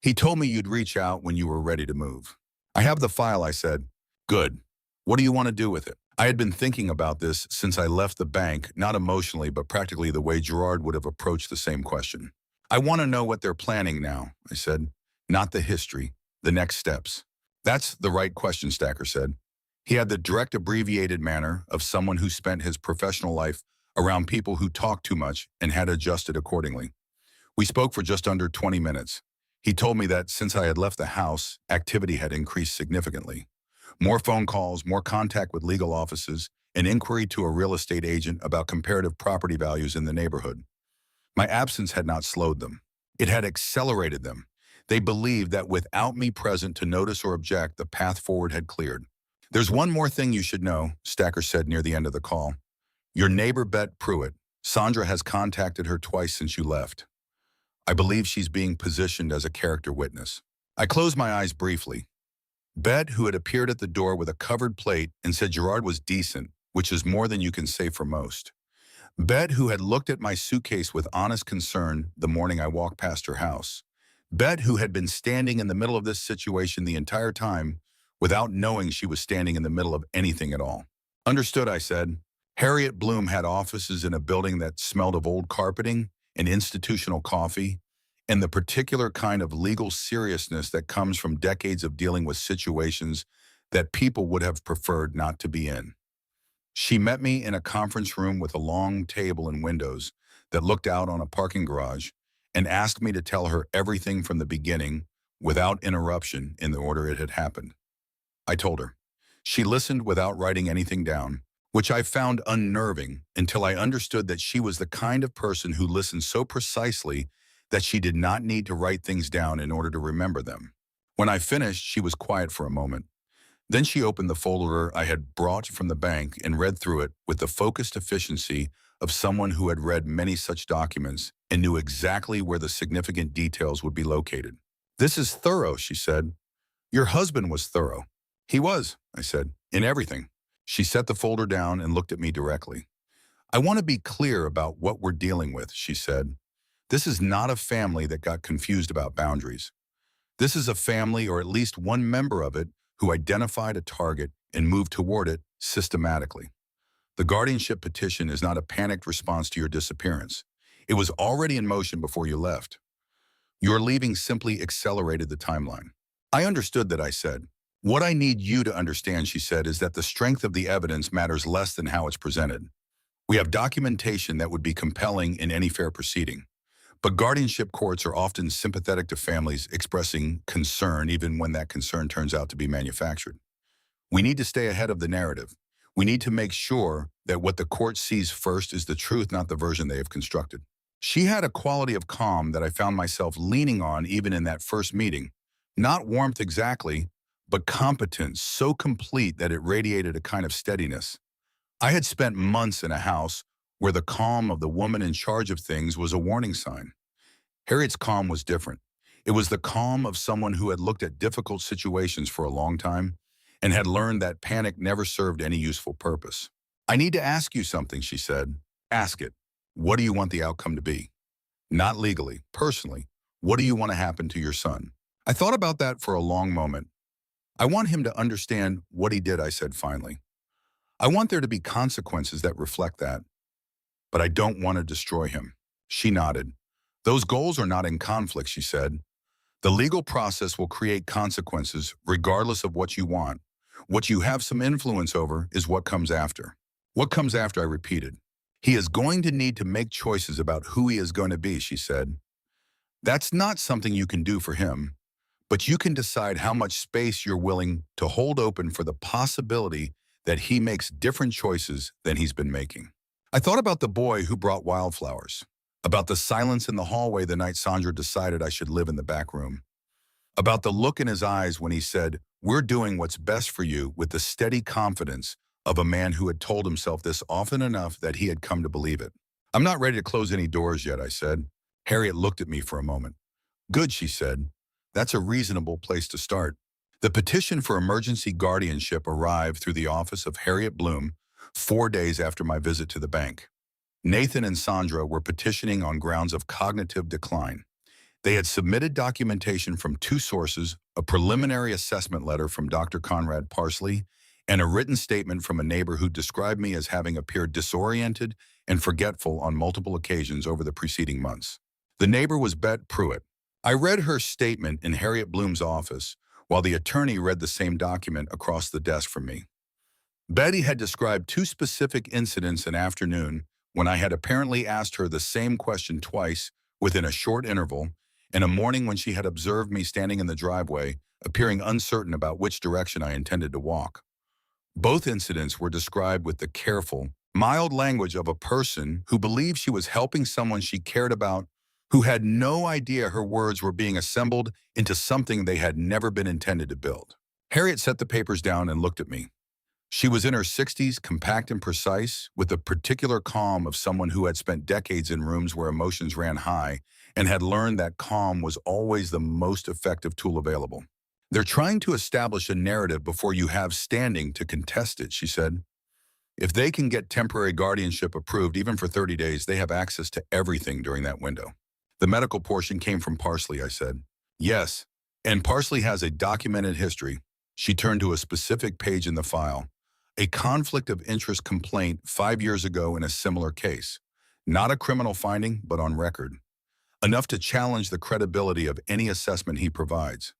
He told me you'd reach out when you were ready to move. I have the file, I said. Good. What do you want to do with it? I had been thinking about this since I left the bank, not emotionally, but practically the way Gerard would have approached the same question. I want to know what they're planning now, I said. Not the history, the next steps. That's the right question, Stacker said. He had the direct, abbreviated manner of someone who spent his professional life around people who talked too much and had adjusted accordingly. We spoke for just under 20 minutes. He told me that since I had left the house, activity had increased significantly. More phone calls, more contact with legal offices, an inquiry to a real estate agent about comparative property values in the neighborhood. My absence had not slowed them. It had accelerated them. They believed that without me present to notice or object, the path forward had cleared. There's one more thing you should know, Stacker said near the end of the call. Your neighbor, Bet Pruitt. Sandra has contacted her twice since you left. I believe she's being positioned as a character witness. I closed my eyes briefly. Bet, who had appeared at the door with a covered plate and said Gerard was decent, which is more than you can say for most. Bet, who had looked at my suitcase with honest concern the morning I walked past her house. Bet, who had been standing in the middle of this situation the entire time without knowing she was standing in the middle of anything at all. Understood, I said. Harriet Bloom had offices in a building that smelled of old carpeting and institutional coffee, and the particular kind of legal seriousness that comes from decades of dealing with situations that people would have preferred not to be in. She met me in a conference room with a long table and windows that looked out on a parking garage and asked me to tell her everything from the beginning without interruption in the order it had happened. I told her. She listened without writing anything down, which I found unnerving until I understood that she was the kind of person who listened so precisely that she did not need to write things down in order to remember them. When I finished, she was quiet for a moment. Then she opened the folder I had brought from the bank and read through it with the focused efficiency of someone who had read many such documents and knew exactly where the significant details would be located. This is thorough, she said. Your husband was thorough. He was, I said, in everything. She set the folder down and looked at me directly. I want to be clear about what we're dealing with, she said. This is not a family that got confused about boundaries. This is a family, or at least one member of it, who identified a target and moved toward it systematically. The guardianship petition is not a panicked response to your disappearance. It was already in motion before you left. Your leaving simply accelerated the timeline. I understood that, I said. What I need you to understand, she said, is that the strength of the evidence matters less than how it's presented. We have documentation that would be compelling in any fair proceeding. But guardianship courts are often sympathetic to families expressing concern even when that concern turns out to be manufactured. We need to stay ahead of the narrative. We need to make sure that what the court sees first is the truth, not the version they have constructed. She had a quality of calm that I found myself leaning on even in that first meeting. Not warmth exactly, but competence so complete that it radiated a kind of steadiness. I had spent months in a house where the calm of the woman in charge of things was a warning sign. Harriet's calm was different. It was the calm of someone who had looked at difficult situations for a long time and had learned that panic never served any useful purpose. I need to ask you something, she said. Ask it. What do you want the outcome to be? Not legally, personally. What do you want to happen to your son? I thought about that for a long moment. I want him to understand what he did, I said finally. I want there to be consequences that reflect that, but I don't want to destroy him. She nodded. Those goals are not in conflict, she said. The legal process will create consequences regardless of what you want. What you have some influence over is what comes after. What comes after, I repeated. He is going to need to make choices about who he is going to be, she said. That's not something you can do for him, but you can decide how much space you're willing to hold open for the possibility that he makes different choices than he's been making. I thought about the boy who brought wildflowers, about the silence in the hallway the night Sandra decided I should live in the back room, about the look in his eyes when he said, "We're doing what's best for you," with the steady confidence of a man who had told himself this often enough that he had come to believe it. "I'm not ready to close any doors yet," I said. Harriet looked at me for a moment. "Good," she said. "That's a reasonable place to start." The petition for emergency guardianship arrived through the office of Harriet Bloom 4 days after my visit to the bank. Nathan and Sandra were petitioning on grounds of cognitive decline. They had submitted documentation from two sources, a preliminary assessment letter from Dr. Conrad Parsley and a written statement from a neighbor who described me as having appeared disoriented and forgetful on multiple occasions over the preceding months. The neighbor was Bet Pruitt. I read her statement in Harriet Bloom's office, while the attorney read the same document across the desk from me. Betty had described two specific incidents an afternoon when I had apparently asked her the same question twice within a short interval, and a morning when she had observed me standing in the driveway, appearing uncertain about which direction I intended to walk. Both incidents were described with the careful, mild language of a person who believed she was helping someone she cared about, who had no idea her words were being assembled into something they had never been intended to build. Harriet set the papers down and looked at me. She was in her 60s, compact and precise, with the particular calm of someone who had spent decades in rooms where emotions ran high and had learned that calm was always the most effective tool available. "They're trying to establish a narrative before you have standing to contest it," she said. "If they can get temporary guardianship approved, even for 30 days, they have access to everything during that window." "The medical portion came from Parsley," I said. "Yes, and Parsley has a documented history." She turned to a specific page in the file. "A conflict of interest complaint 5 years ago in a similar case. Not a criminal finding, but on record. Enough to challenge the credibility of any assessment he provides."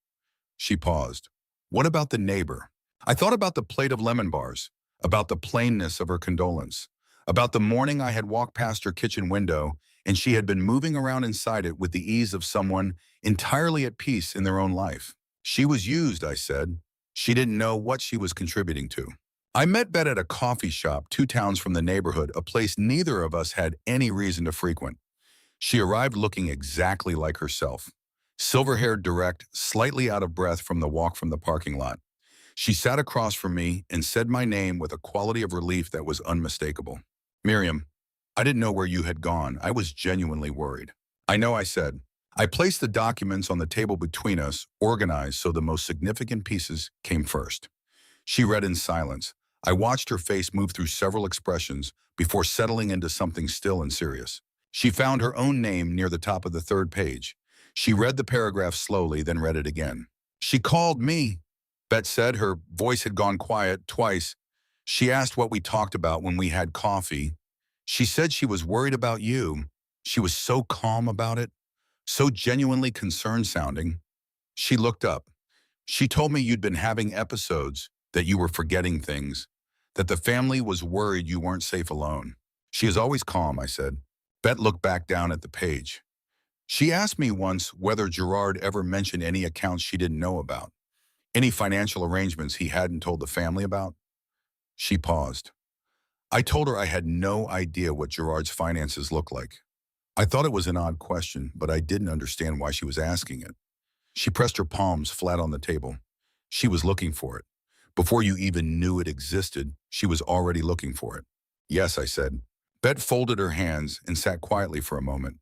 She paused. "What about the neighbor?" I thought about the plate of lemon bars, about the plainness of her condolence, about the morning I had walked past her kitchen window and she had been moving around inside it with the ease of someone entirely at peace in their own life. "She was used," I said. "She didn't know what she was contributing to." I met Bet at a coffee shop 2 towns from the neighborhood, a place neither of us had any reason to frequent. She arrived looking exactly like herself. Silver-haired, direct, slightly out of breath from the walk from the parking lot. She sat across from me and said my name with a quality of relief that was unmistakable. "Miriam, I didn't know where you had gone. I was genuinely worried." "I know," I said. I placed the documents on the table between us, organized so the most significant pieces came first. She read in silence. I watched her face move through several expressions before settling into something still and serious. She found her own name near the top of the third page. She read the paragraph slowly, then read it again. "She called me," Bet said. Her voice had gone quiet twice. "She asked what we talked about when we had coffee. She said she was worried about you. She was so calm about it, so genuinely concerned sounding." She looked up. "She told me you'd been having episodes, that you were forgetting things, that the family was worried you weren't safe alone." "She is always calm," I said. Bet looked back down at the page. "She asked me once whether Gerard ever mentioned any accounts she didn't know about, any financial arrangements he hadn't told the family about." She paused. I told her I had no idea what Gerard's finances looked like. I thought it was an odd question, but I didn't understand why she was asking it. She pressed her palms flat on the table. She was looking for it. Before you even knew it existed, she was already looking for it. "Yes," I said. Bet folded her hands and sat quietly for a moment.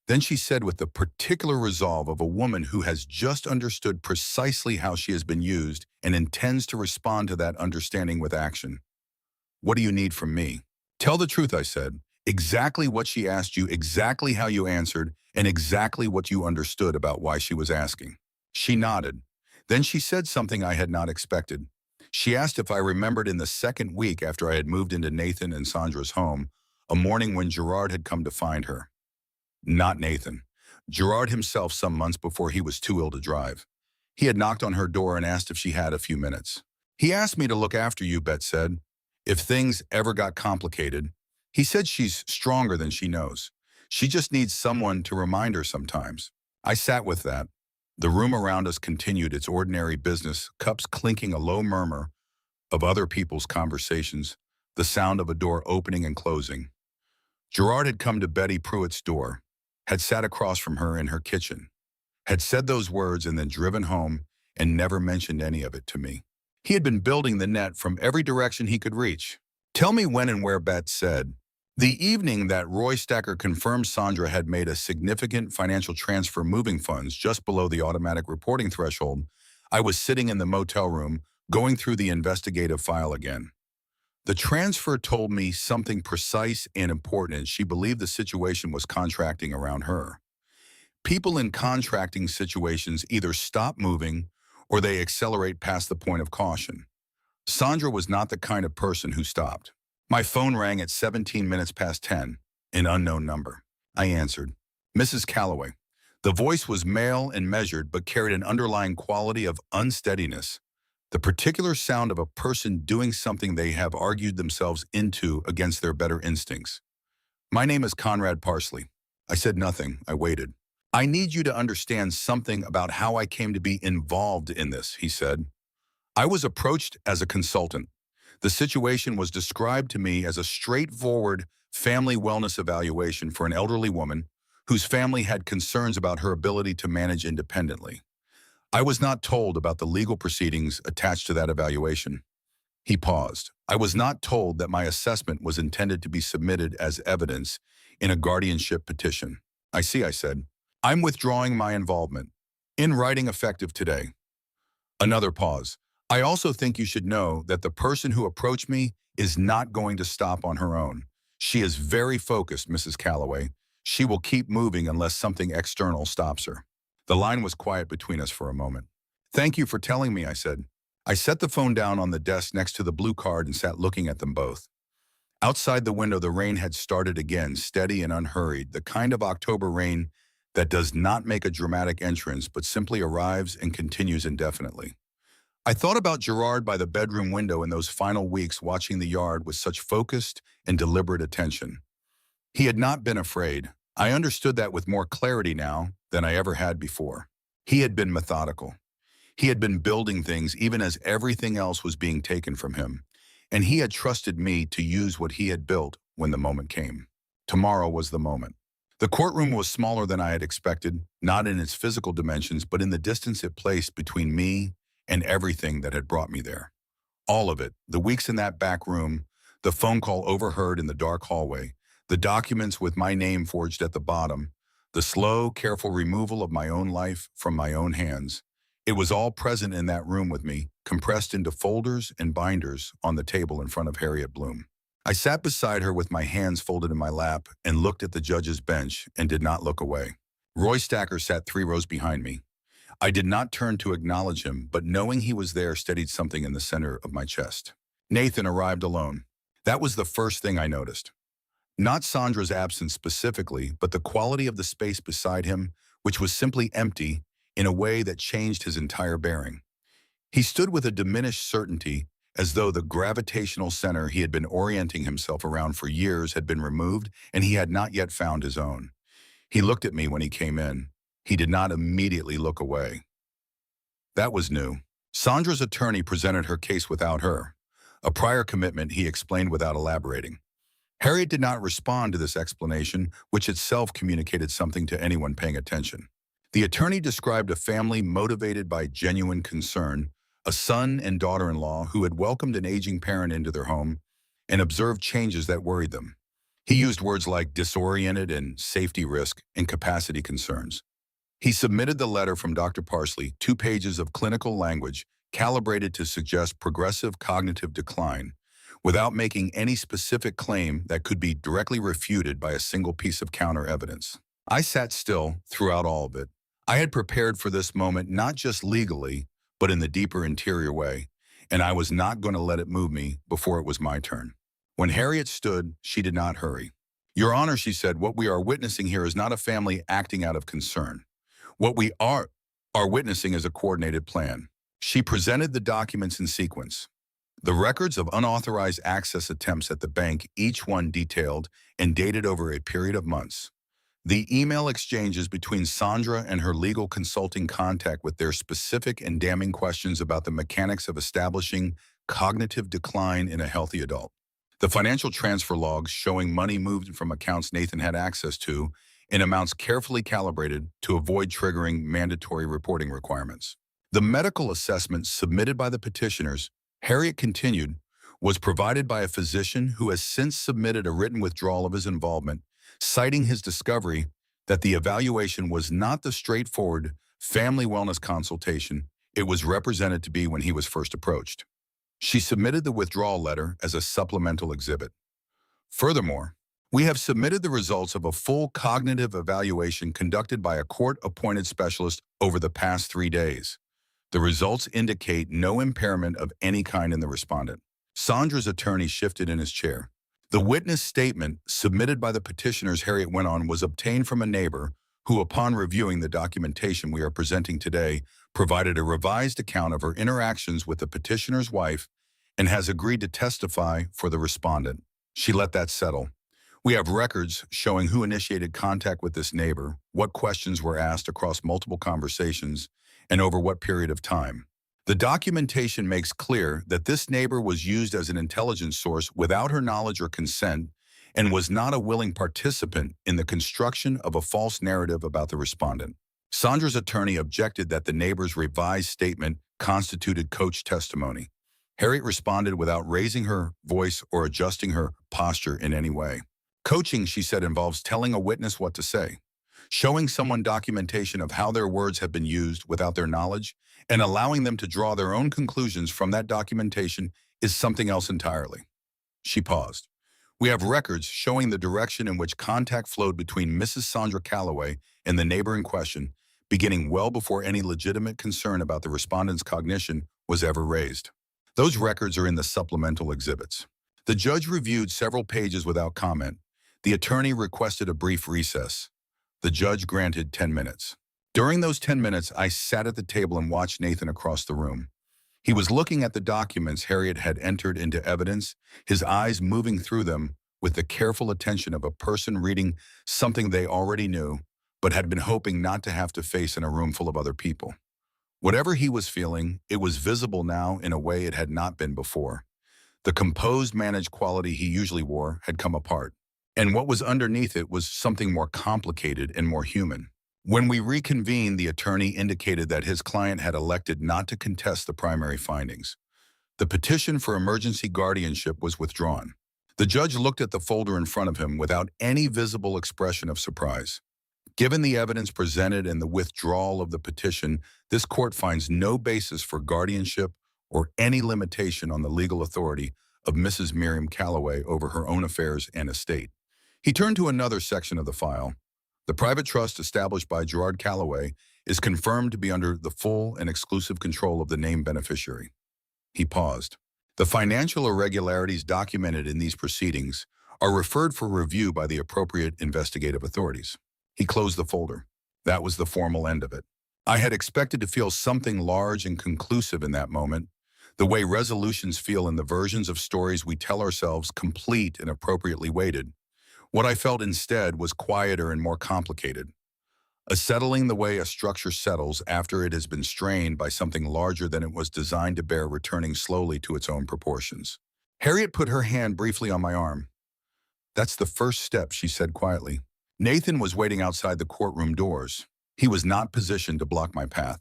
Then she said with the particular resolve of a woman who has just understood precisely how she has been used and intends to respond to that understanding with action, "What do you need from me?" "Tell the truth," I said. Exactly what she asked you, exactly how you answered, and exactly what you understood about why she was asking. She nodded. Then she said something I had not expected. She asked if I remembered in the second week after I had moved into Nathan and Sandra's home, a morning when Gerard had come to find her. Not Nathan. Gerard himself some months before he was too ill to drive. He had knocked on her door and asked if she had a few minutes. He asked me to look after you, Bet said. If things ever got complicated, he said she's stronger than she knows. She just needs someone to remind her sometimes. I sat with that. The room around us continued its ordinary business, cups clinking, a low murmur of other people's conversations, the sound of a door opening and closing. Gerard had come to Betty Pruitt's door, had sat across from her in her kitchen, had said those words and then driven home and never mentioned any of it to me. He had been building the net from every direction he could reach. Tell me when and where, Bet said. The evening that Roy Stacker confirmed Sandra had made a significant financial transfer moving funds just below the automatic reporting threshold, I was sitting in the motel room going through the investigative file again. The transfer told me something precise and important. She believed the situation was contracting around her. People in contracting situations either stop moving or they accelerate past the point of caution. Sandra was not the kind of person who stopped. My phone rang at 17 minutes past 10, an unknown number. I answered. Mrs. Calloway. The voice was male and measured but carried an underlying quality of unsteadiness, the particular sound of a person doing something they have argued themselves into against their better instincts. My name is Conrad Parsley. I said nothing. I waited. I need you to understand something about how I came to be involved in this, he said. I was approached as a consultant. The situation was described to me as a straightforward family wellness evaluation for an elderly woman whose family had concerns about her ability to manage independently. I was not told about the legal proceedings attached to that evaluation. He paused. I was not told that my assessment was intended to be submitted as evidence in a guardianship petition. I see, I said. I'm withdrawing my involvement. In writing effective today. Another pause. I also think you should know that the person who approached me is not going to stop on her own. She is very focused, Mrs. Calloway. She will keep moving unless something external stops her. The line was quiet between us for a moment. Thank you for telling me, I said. I set the phone down on the desk next to the blue card and sat looking at them both. Outside the window, the rain had started again, steady and unhurried, the kind of October rain that does not make a dramatic entrance but simply arrives and continues indefinitely. I thought about Gerard by the bedroom window in those final weeks, watching the yard with such focused and deliberate attention. He had not been afraid. I understood that with more clarity now than I ever had before. He had been methodical. He had been building things even as everything else was being taken from him. And he had trusted me to use what he had built when the moment came. Tomorrow was the moment. The courtroom was smaller than I had expected, not in its physical dimensions, but in the distance it placed between me and everything that had brought me there. All of it, the weeks in that back room, the phone call overheard in the dark hallway, the documents with my name forged at the bottom, the slow, careful removal of my own life from my own hands. It was all present in that room with me, compressed into folders and binders on the table in front of Harriet Bloom. I sat beside her with my hands folded in my lap and looked at the judge's bench and did not look away. Roy Stacker sat 3 rows behind me. I did not turn to acknowledge him, but knowing he was there steadied something in the center of my chest. Nathan arrived alone. That was the first thing I noticed. Not Sandra's absence specifically, but the quality of the space beside him, which was simply empty in a way that changed his entire bearing. He stood with a diminished certainty, as though the gravitational center he had been orienting himself around for years had been removed and he had not yet found his own. He looked at me when he came in. He did not immediately look away. That was new. Sandra's attorney presented her case without her. A prior commitment, he explained without elaborating. Harriet did not respond to this explanation, which itself communicated something to anyone paying attention. The attorney described a family motivated by genuine concern, a son and daughter-in-law who had welcomed an aging parent into their home and observed changes that worried them. He used words like disoriented and safety risk and capacity concerns. He submitted the letter from Dr. Parsley, 2 pages of clinical language calibrated to suggest progressive cognitive decline, without making any specific claim that could be directly refuted by a single piece of counter evidence. I sat still throughout all of it. I had prepared for this moment not just legally, but in the deeper interior way, and I was not going to let it move me before it was my turn. When Harriet stood, she did not hurry. "Your Honor," she said, "what we are witnessing here is not a family acting out of concern. What we are witnessing is a coordinated plan." She presented the documents in sequence. The records of unauthorized access attempts at the bank, each one detailed and dated over a period of months. The email exchanges between Sandra and her legal consulting contact with their specific and damning questions about the mechanics of establishing cognitive decline in a healthy adult. The financial transfer logs showing money moved from accounts Nathan had access to in amounts carefully calibrated to avoid triggering mandatory reporting requirements. The medical assessment submitted by the petitioners, Harriet continued, was provided by a physician who has since submitted a written withdrawal of his involvement, citing his discovery that the evaluation was not the straightforward family wellness consultation it was represented to be when he was first approached. She submitted the withdrawal letter as a supplemental exhibit. Furthermore, we have submitted the results of a full cognitive evaluation conducted by a court-appointed specialist over the past 3 days. The results indicate no impairment of any kind in the respondent. Sandra's attorney shifted in his chair. The witness statement submitted by the petitioners, Harriet went on, was obtained from a neighbor who, upon reviewing the documentation we are presenting today, provided a revised account of her interactions with the petitioner's wife and has agreed to testify for the respondent. She let that settle. We have records showing who initiated contact with this neighbor, what questions were asked across multiple conversations, and over what period of time. The documentation makes clear that this neighbor was used as an intelligence source without her knowledge or consent and was not a willing participant in the construction of a false narrative about the respondent. Sandra's attorney objected that the neighbor's revised statement constituted coach testimony. Harriet responded without raising her voice or adjusting her posture in any way. Coaching, she said, involves telling a witness what to say, showing someone documentation of how their words have been used without their knowledge, and allowing them to draw their own conclusions from that documentation is something else entirely. She paused. We have records showing the direction in which contact flowed between Mrs. Sandra Calloway and the neighbor in question, beginning well before any legitimate concern about the respondent's cognition was ever raised. Those records are in the supplemental exhibits. The judge reviewed several pages without comment. The attorney requested a brief recess. The judge granted 10 minutes. During those 10 minutes, I sat at the table and watched Nathan across the room. He was looking at the documents Harriet had entered into evidence, his eyes moving through them with the careful attention of a person reading something they already knew, but had been hoping not to have to face in a room full of other people. Whatever he was feeling, it was visible now in a way it had not been before. The composed, managed quality he usually wore had come apart, and what was underneath it was something more complicated and more human. When we reconvened, the attorney indicated that his client had elected not to contest the primary findings. The petition for emergency guardianship was withdrawn. The judge looked at the folder in front of him without any visible expression of surprise. Given the evidence presented and the withdrawal of the petition, this court finds no basis for guardianship or any limitation on the legal authority of Mrs. Miriam Calloway over her own affairs and estate. He turned to another section of the file. The private trust established by Gerard Calloway is confirmed to be under the full and exclusive control of the named beneficiary. He paused. The financial irregularities documented in these proceedings are referred for review by the appropriate investigative authorities. He closed the folder. That was the formal end of it. I had expected to feel something large and conclusive in that moment, the way resolutions feel in the versions of stories we tell ourselves, complete and appropriately weighted. What I felt instead was quieter and more complicated. A settling the way a structure settles after it has been strained by something larger than it was designed to bear, returning slowly to its own proportions. Harriet put her hand briefly on my arm. "That's the first step," she said quietly. Nathan was waiting outside the courtroom doors. He was not positioned to block my path.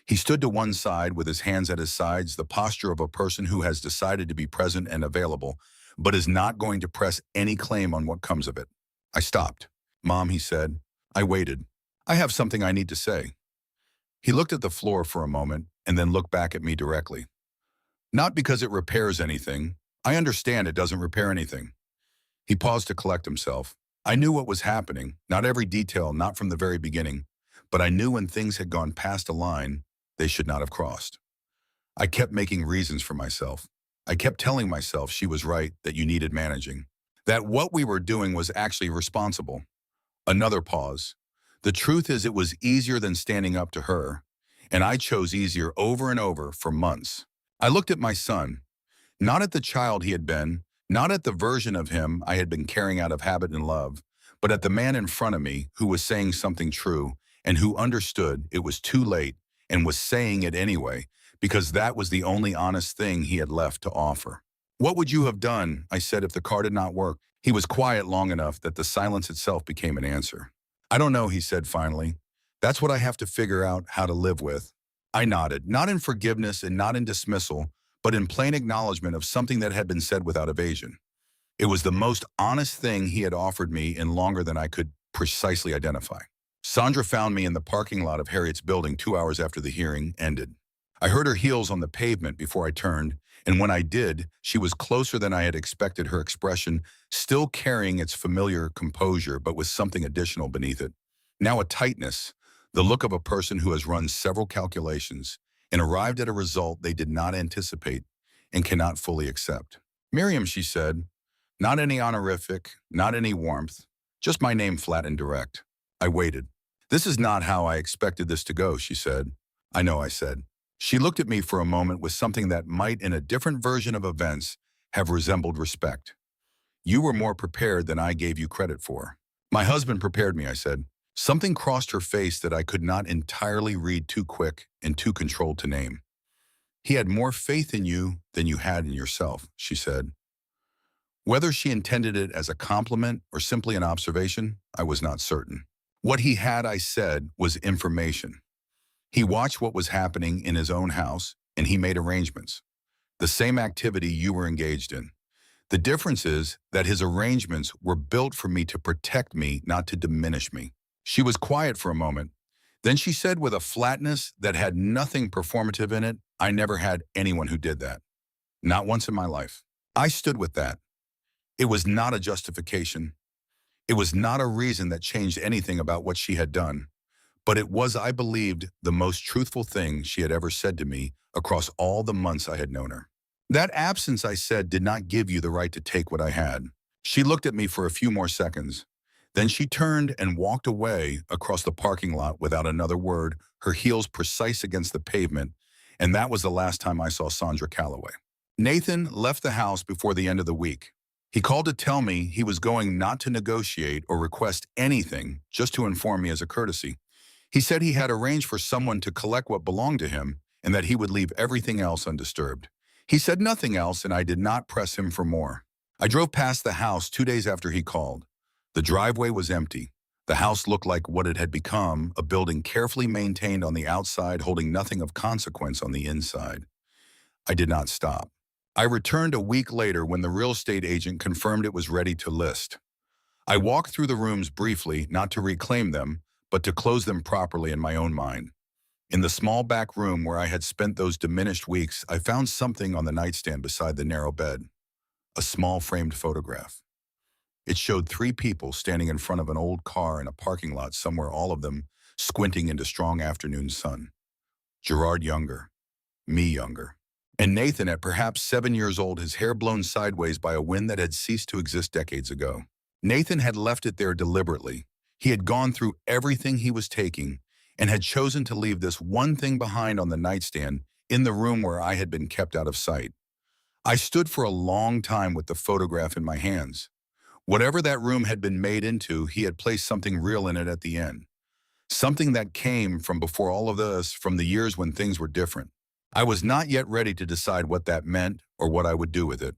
He stood to one side with his hands at his sides, the posture of a person who has decided to be present and available, but is not going to press any claim on what comes of it. I stopped. "Mom," he said. I waited. "I have something I need to say." He looked at the floor for a moment and then looked back at me directly. "Not because it repairs anything. I understand it doesn't repair anything. He paused to collect himself. I knew what was happening, not every detail, not from the very beginning, but I knew when things had gone past a line they should not have crossed. I kept making reasons for myself. I kept telling myself she was right, that you needed managing, that what we were doing was actually responsible. Another pause. The truth is it was easier than standing up to her, and I chose easier over and over for months. I looked at my son, not at the child he had been, not at the version of him I had been carrying out of habit and love, but at the man in front of me who was saying something true and who understood it was too late and was saying it anyway because that was the only honest thing he had left to offer. What would you have done, I said, if the car did not work? He was quiet long enough that the silence itself became an answer. I don't know, he said finally. That's what I have to figure out how to live with. I nodded, not in forgiveness and not in dismissal, but in plain acknowledgement of something that had been said without evasion. It was the most honest thing he had offered me in longer than I could precisely identify. Sandra found me in the parking lot of Harriet's building 2 hours after the hearing ended. I heard her heels on the pavement before I turned, and when I did, she was closer than I had expected, her expression still carrying its familiar composure but with something additional beneath it. Now a tightness, the look of a person who has run several calculations and arrived at a result they did not anticipate and cannot fully accept. Miriam, she said, not any honorific, not any warmth, just my name flat and direct. I waited. This is not how I expected this to go, she said. I know, I said. She looked at me for a moment with something that might, in a different version of events, have resembled respect. You were more prepared than I gave you credit for. My husband prepared me, I said. Something crossed her face that I could not entirely read, too quick and too controlled to name. He had more faith in you than you had in yourself, she said. Whether she intended it as a compliment or simply an observation, I was not certain. What he had, I said, was information. He watched what was happening in his own house, and he made arrangements. The same activity you were engaged in. The difference is that his arrangements were built for me to protect me, not to diminish me. She was quiet for a moment. Then she said with a flatness that had nothing performative in it, I never had anyone who did that. Not once in my life. I stood with that. It was not a justification. It was not a reason that changed anything about what she had done. But it was, I believed, the most truthful thing she had ever said to me across all the months I had known her. That absence, I said, did not give you the right to take what I had. She looked at me for a few more seconds. Then she turned and walked away across the parking lot without another word, her heels precise against the pavement, and that was the last time I saw Sandra Calloway. Nathan left the house before the end of the week. He called to tell me he was going not to negotiate or request anything, just to inform me as a courtesy. He said he had arranged for someone to collect what belonged to him and that he would leave everything else undisturbed. He said nothing else, and I did not press him for more. I drove past the house 2 days after he called. The driveway was empty. The house looked like what it had become, a building carefully maintained on the outside, holding nothing of consequence on the inside. I did not stop. I returned a week later when the real estate agent confirmed it was ready to list. I walked through the rooms briefly, not to reclaim them, but to close them properly in my own mind. In the small back room where I had spent those diminished weeks, I found something on the nightstand beside the narrow bed. A small framed photograph. It showed 3 people standing in front of an old car in a parking lot somewhere, all of them squinting into strong afternoon sun. Gerard younger, me younger, and Nathan at perhaps 7 years old, his hair blown sideways by a wind that had ceased to exist decades ago. Nathan had left it there deliberately. He had gone through everything he was taking and had chosen to leave this one thing behind on the nightstand in the room where I had been kept out of sight. I stood for a long time with the photograph in my hands. Whatever that room had been made into, he had placed something real in it at the end. Something that came from before all of this, from the years when things were different. I was not yet ready to decide what that meant or what I would do with it,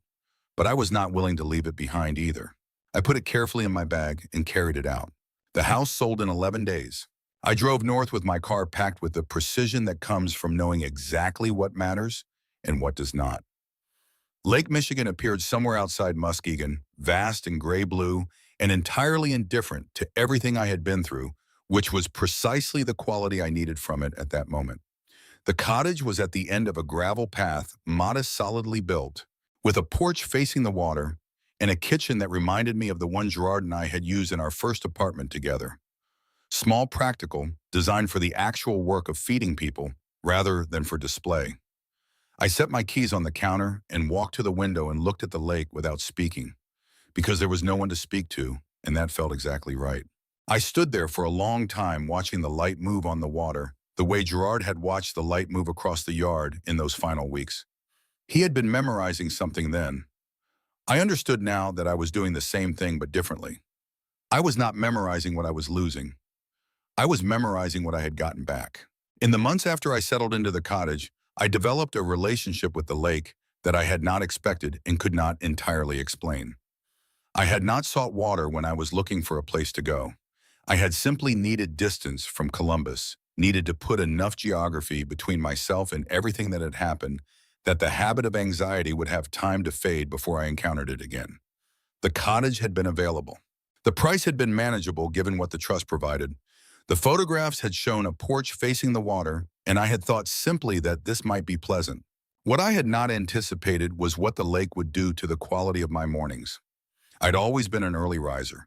but I was not willing to leave it behind either. I put it carefully in my bag and carried it out. The house sold in 11 days. I drove north with my car packed with the precision that comes from knowing exactly what matters and what does not. Lake Michigan appeared somewhere outside Muskegon, vast and gray-blue, and entirely indifferent to everything I had been through, which was precisely the quality I needed from it at that moment. The cottage was at the end of a gravel path, modest, solidly built, with a porch facing the water and a kitchen that reminded me of the one Gerard and I had used in our first apartment together. Small, practical, designed for the actual work of feeding people rather than for display. I set my keys on the counter and walked to the window and looked at the lake without speaking, because there was no one to speak to, and that felt exactly right. I stood there for a long time watching the light move on the water, the way Gerard had watched the light move across the yard in those final weeks. He had been memorizing something then. I understood now that I was doing the same thing but differently. I was not memorizing what I was losing. I was memorizing what I had gotten back. In the months after I settled into the cottage, I developed a relationship with the lake that I had not expected and could not entirely explain. I had not sought water when I was looking for a place to go. I had simply needed distance from Columbus, needed to put enough geography between myself and everything that had happened that the habit of anxiety would have time to fade before I encountered it again. The cottage had been available. The price had been manageable given what the trust provided. The photographs had shown a porch facing the water, and I had thought simply that this might be pleasant. What I had not anticipated was what the lake would do to the quality of my mornings. I'd always been an early riser.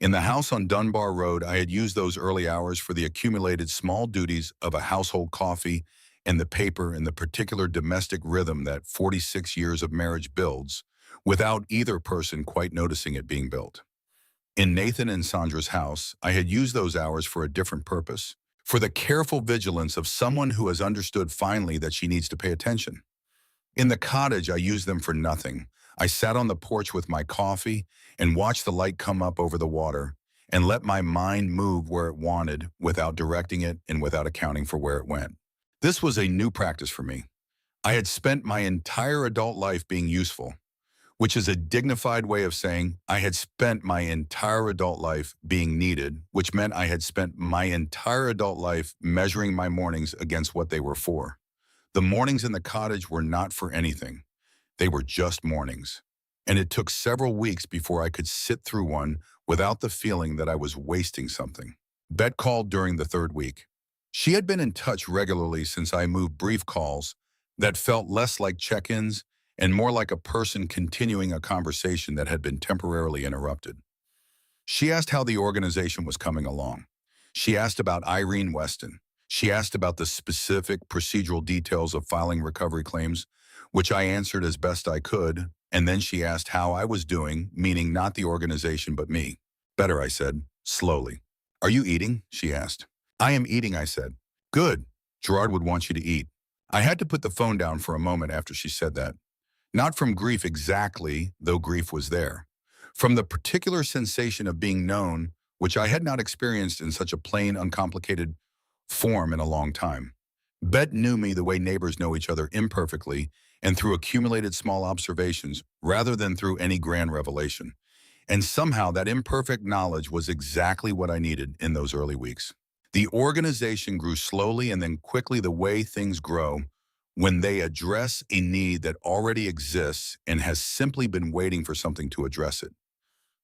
In the house on Dunbar Road, I had used those early hours for the accumulated small duties of a household coffee and the paper and the particular domestic rhythm that 46 years of marriage builds, without either person quite noticing it being built. In Nathan and Sandra's house, I had used those hours for a different purpose, for the careful vigilance of someone who has understood finally that she needs to pay attention. In the cottage, I used them for nothing. I sat on the porch with my coffee and watched the light come up over the water and let my mind move where it wanted without directing it and without accounting for where it went. This was a new practice for me. I had spent my entire adult life being useful, which is a dignified way of saying I had spent my entire adult life being needed, which meant I had spent my entire adult life measuring my mornings against what they were for. The mornings in the cottage were not for anything. They were just mornings. And it took several weeks before I could sit through one without the feeling that I was wasting something. Bet called during the third week. She had been in touch regularly since I moved brief calls that felt less like check-ins and more like a person continuing a conversation that had been temporarily interrupted. She asked how the organization was coming along. She asked about Irene Weston. She asked about the specific procedural details of filing recovery claims, which I answered as best I could, and then she asked how I was doing, meaning not the organization but me. Better, I said, slowly. Are you eating? She asked. I am eating, I said. Good. Gerard would want you to eat. I had to put the phone down for a moment after she said that. Not from grief exactly, though grief was there. From the particular sensation of being known, which I had not experienced in such a plain, uncomplicated form in a long time. Bet knew me the way neighbors know each other imperfectly and through accumulated small observations rather than through any grand revelation. And somehow that imperfect knowledge was exactly what I needed in those early weeks. The organization grew slowly and then quickly the way things grow when they address a need that already exists and has simply been waiting for something to address it.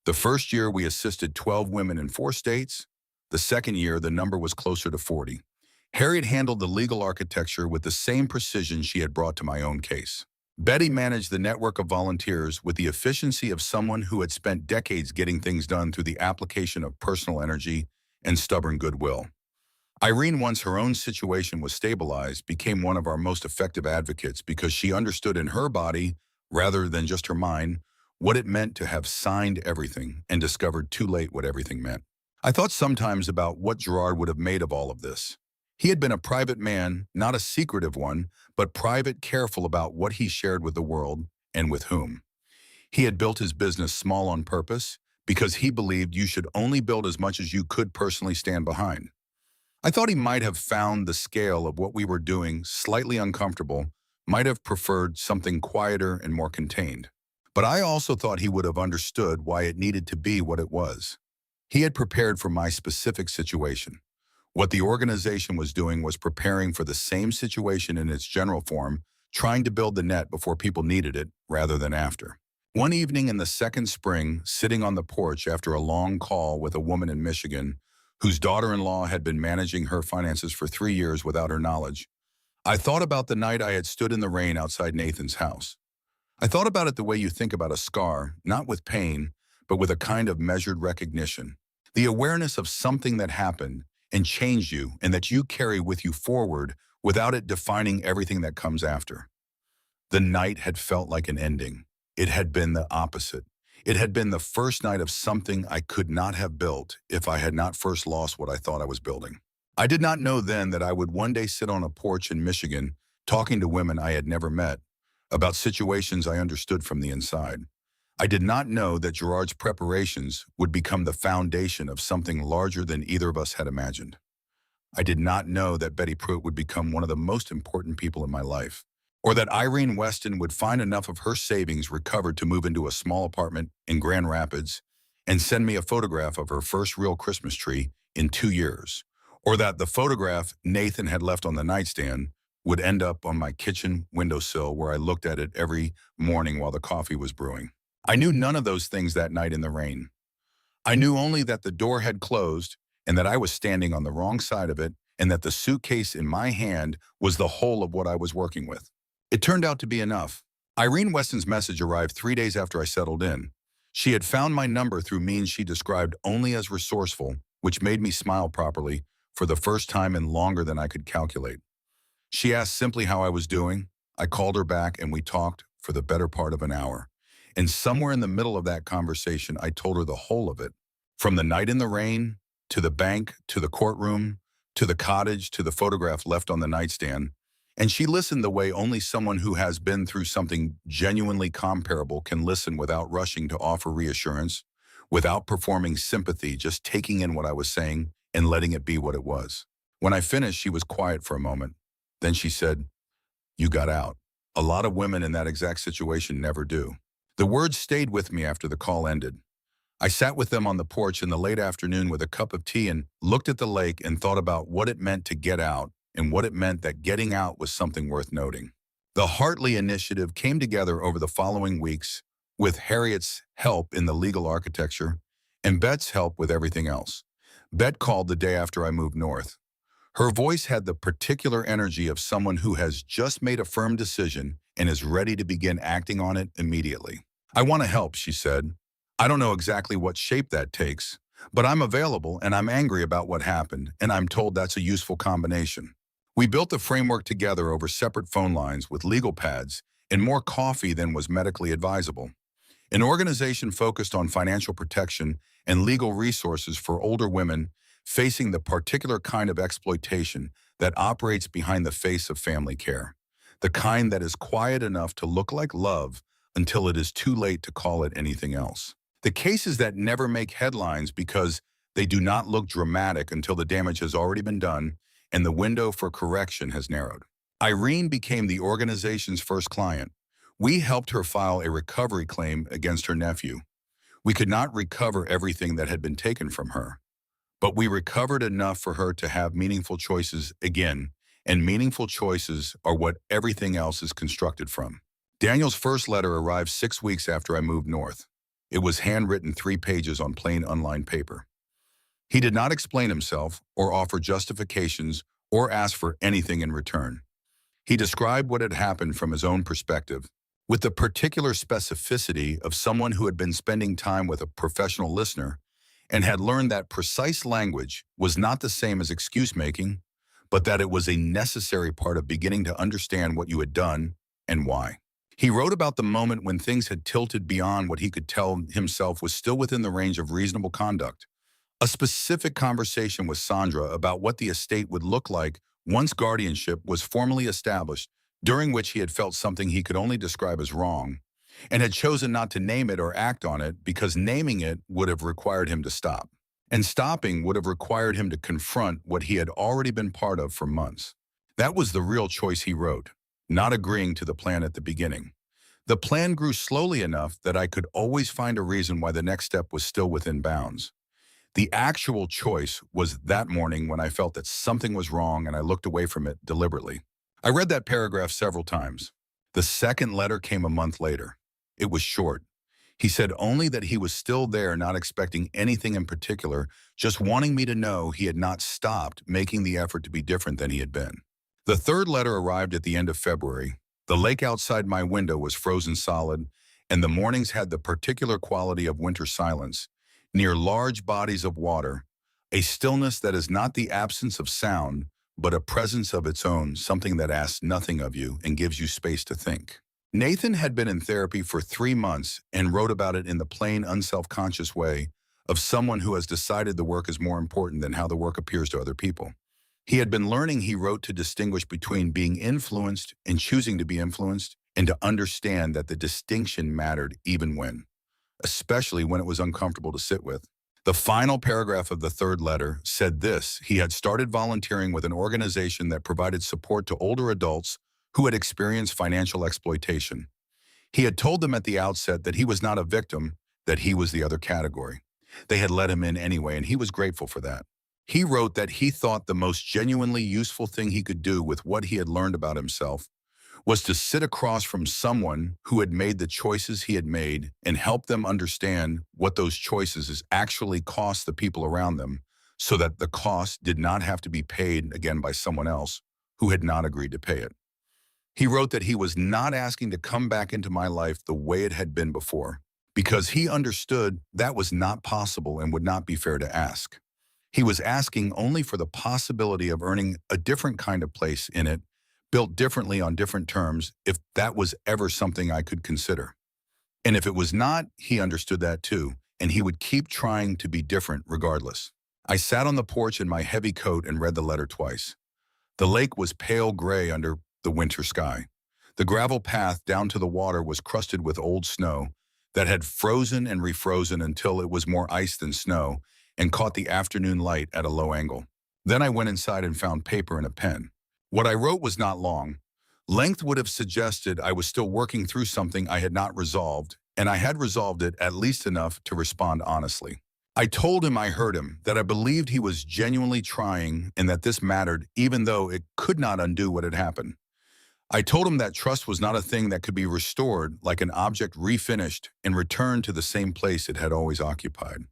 The first year we assisted 12 women in 4 states. The second year the number was closer to 40. Harriet handled the legal architecture with the same precision she had brought to my own case. Betty managed the network of volunteers with the efficiency of someone who had spent decades getting things done through the application of personal energy and stubborn goodwill. Irene, once her own situation was stabilized, became one of our most effective advocates because she understood in her body, rather than just her mind, what it meant to have signed everything and discovered too late what everything meant. I thought sometimes about what Gerard would have made of all of this. He had been a private man, not a secretive one, but private, careful about what he shared with the world and with whom. He had built his business small on purpose because he believed you should only build as much as you could personally stand behind. I thought he might have found the scale of what we were doing slightly uncomfortable, might have preferred something quieter and more contained. But I also thought he would have understood why it needed to be what it was. He had prepared for my specific situation. What the organization was doing was preparing for the same situation in its general form, trying to build the net before people needed it rather than after. One evening in the second spring, sitting on the porch after a long call with a woman in Michigan, whose daughter-in-law had been managing her finances for 3 years without her knowledge, I thought about the night I had stood in the rain outside Nathan's house. I thought about it the way you think about a scar, not with pain, but with a kind of measured recognition. The awareness of something that happened and changed you and that you carry with you forward without it defining everything that comes after. The night had felt like an ending. It had been the opposite. It had been the first night of something I could not have built if I had not first lost what I thought I was building. I did not know then that I would one day sit on a porch in Michigan talking to women I had never met about situations I understood from the inside. I did not know that Gerard's preparations would become the foundation of something larger than either of us had imagined. I did not know that Betty Pruitt would become one of the most important people in my life, or that Irene Weston would find enough of her savings recovered to move into a small apartment in Grand Rapids and send me a photograph of her first real Christmas tree in 2 years, or that the photograph Nathan had left on the nightstand would end up on my kitchen windowsill where I looked at it every morning while the coffee was brewing. I knew none of those things that night in the rain. I knew only that the door had closed and that I was standing on the wrong side of it and that the suitcase in my hand was the whole of what I was working with. It turned out to be enough. Irene Weston's message arrived 3 days after I settled in. She had found my number through means she described only as resourceful, which made me smile properly for the first time in longer than I could calculate. She asked simply how I was doing. I called her back and we talked for the better part of an hour. And somewhere in the middle of that conversation, I told her the whole of it. From the night in the rain, to the bank, to the courtroom, to the cottage, to the photograph left on the nightstand. And she listened the way only someone who has been through something genuinely comparable can listen, without rushing to offer reassurance, without performing sympathy, just taking in what I was saying and letting it be what it was. When I finished, she was quiet for a moment. Then she said, "You got out." A lot of women in that exact situation never do. The words stayed with me after the call ended. I sat with them on the porch in the late afternoon with a cup of tea and looked at the lake and thought about what it meant to get out and what it meant that getting out was something worth noting. The Hartley Initiative came together over the following weeks with Harriet's help in the legal architecture and Bet's help with everything else. Bet called the day after I moved north. Her voice had the particular energy of someone who has just made a firm decision and is ready to begin acting on it immediately. "I want to help," she said. "I don't know exactly what shape that takes, but I'm available and I'm angry about what happened, and I'm told that's a useful combination." We built the framework together over separate phone lines with legal pads and more coffee than was medically advisable. An organization focused on financial protection and legal resources for older women facing the particular kind of exploitation that operates behind the face of family care, the kind that is quiet enough to look like love until it is too late to call it anything else. The cases that never make headlines because they do not look dramatic until the damage has already been done and the window for correction has narrowed. Irene became the organization's first client. We helped her file a recovery claim against her nephew. We could not recover everything that had been taken from her, but we recovered enough for her to have meaningful choices again, and meaningful choices are what everything else is constructed from. Daniel's first letter arrived 6 weeks after I moved north. It was handwritten 3 pages on plain unlined paper. He did not explain himself or offer justifications or ask for anything in return. He described what had happened from his own perspective, with the particular specificity of someone who had been spending time with a professional listener and had learned that precise language was not the same as excuse-making, but that it was a necessary part of beginning to understand what you had done and why. He wrote about the moment when things had tilted beyond what he could tell himself was still within the range of reasonable conduct. A specific conversation with Sandra about what the estate would look like once guardianship was formally established, during which he had felt something he could only describe as wrong, and had chosen not to name it or act on it because naming it would have required him to stop. And stopping would have required him to confront what he had already been part of for months. That was the real choice, he wrote, not agreeing to the plan at the beginning. The plan grew slowly enough that I could always find a reason why the next step was still within bounds. The actual choice was that morning when I felt that something was wrong and I looked away from it deliberately. I read that paragraph several times. The second letter came a month later. It was short. He said only that he was still there, not expecting anything in particular, just wanting me to know he had not stopped making the effort to be different than he had been. The third letter arrived at the end of February. The lake outside my window was frozen solid, and the mornings had the particular quality of winter silence, near large bodies of water, a stillness that is not the absence of sound, but a presence of its own, something that asks nothing of you and gives you space to think. Nathan had been in therapy for 3 months and wrote about it in the plain, unself-conscious way of someone who has decided the work is more important than how the work appears to other people. He had been learning, he wrote, to distinguish between being influenced and choosing to be influenced, and to understand that the distinction mattered even when, especially when it was uncomfortable to sit with. The final paragraph of the third letter said this: he had started volunteering with an organization that provided support to older adults who had experienced financial exploitation. He had told them at the outset that he was not a victim, that he was the other category. They had let him in anyway, and he was grateful for that. He wrote that he thought the most genuinely useful thing he could do with what he had learned about himself was to sit across from someone who had made the choices he had made and help them understand what those choices is actually cost the people around them, so that the cost did not have to be paid again by someone else who had not agreed to pay it. He wrote that he was not asking to come back into my life the way it had been before, because he understood that was not possible and would not be fair to ask. He was asking only for the possibility of earning a different kind of place in it, built differently on different terms, if that was ever something I could consider. And if it was not, he understood that too, and he would keep trying to be different regardless. I sat on the porch in my heavy coat and read the letter twice. The lake was pale gray under the winter sky. The gravel path down to the water was crusted with old snow that had frozen and refrozen until it was more ice than snow and caught the afternoon light at a low angle. Then I went inside and found paper and a pen. What I wrote was not long. Length would have suggested I was still working through something I had not resolved, and I had resolved it at least enough to respond honestly. I told him I heard him, that I believed he was genuinely trying and that this mattered even though it could not undo what had happened. I told him that trust was not a thing that could be restored like an object refinished and returned to the same place it had always occupied.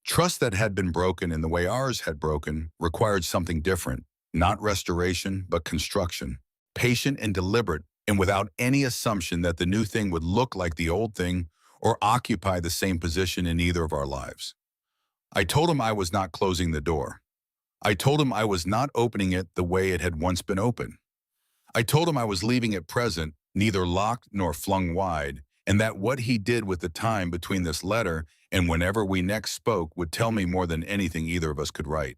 Trust that had been broken in the way ours had broken required something different, not restoration, but construction, patient and deliberate, and without any assumption that the new thing would look like the old thing or occupy the same position in either of our lives. I told him I was not closing the door. I told him I was not opening it the way it had once been open. I told him I was leaving it present, neither locked nor flung wide, and that what he did with the time between this letter and whenever we next spoke would tell me more than anything either of us could write.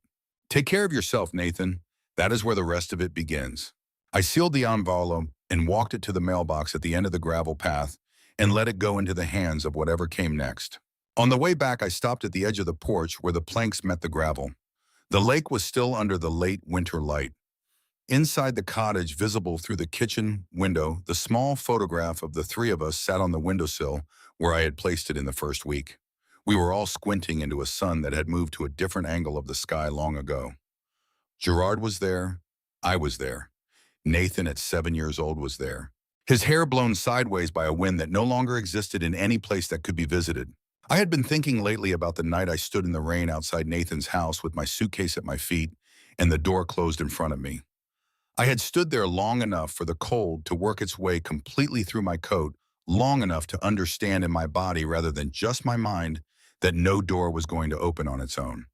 Take care of yourself, Nathan. That is where the rest of it begins. I sealed the envelope and walked it to the mailbox at the end of the gravel path and let it go into the hands of whatever came next. On the way back, I stopped at the edge of the porch where the planks met the gravel. The lake was still under the late winter light. Inside the cottage, visible through the kitchen window, the small photograph of the three of us sat on the windowsill where I had placed it in the first week. We were all squinting into a sun that had moved to a different angle of the sky long ago. Gerard was there. I was there. Nathan, at 7 years old, was there. His hair blown sideways by a wind that no longer existed in any place that could be visited. I had been thinking lately about the night I stood in the rain outside Nathan's house with my suitcase at my feet and the door closed in front of me. I had stood there long enough for the cold to work its way completely through my coat, long enough to understand in my body rather than just my mind that no door was going to open on its own.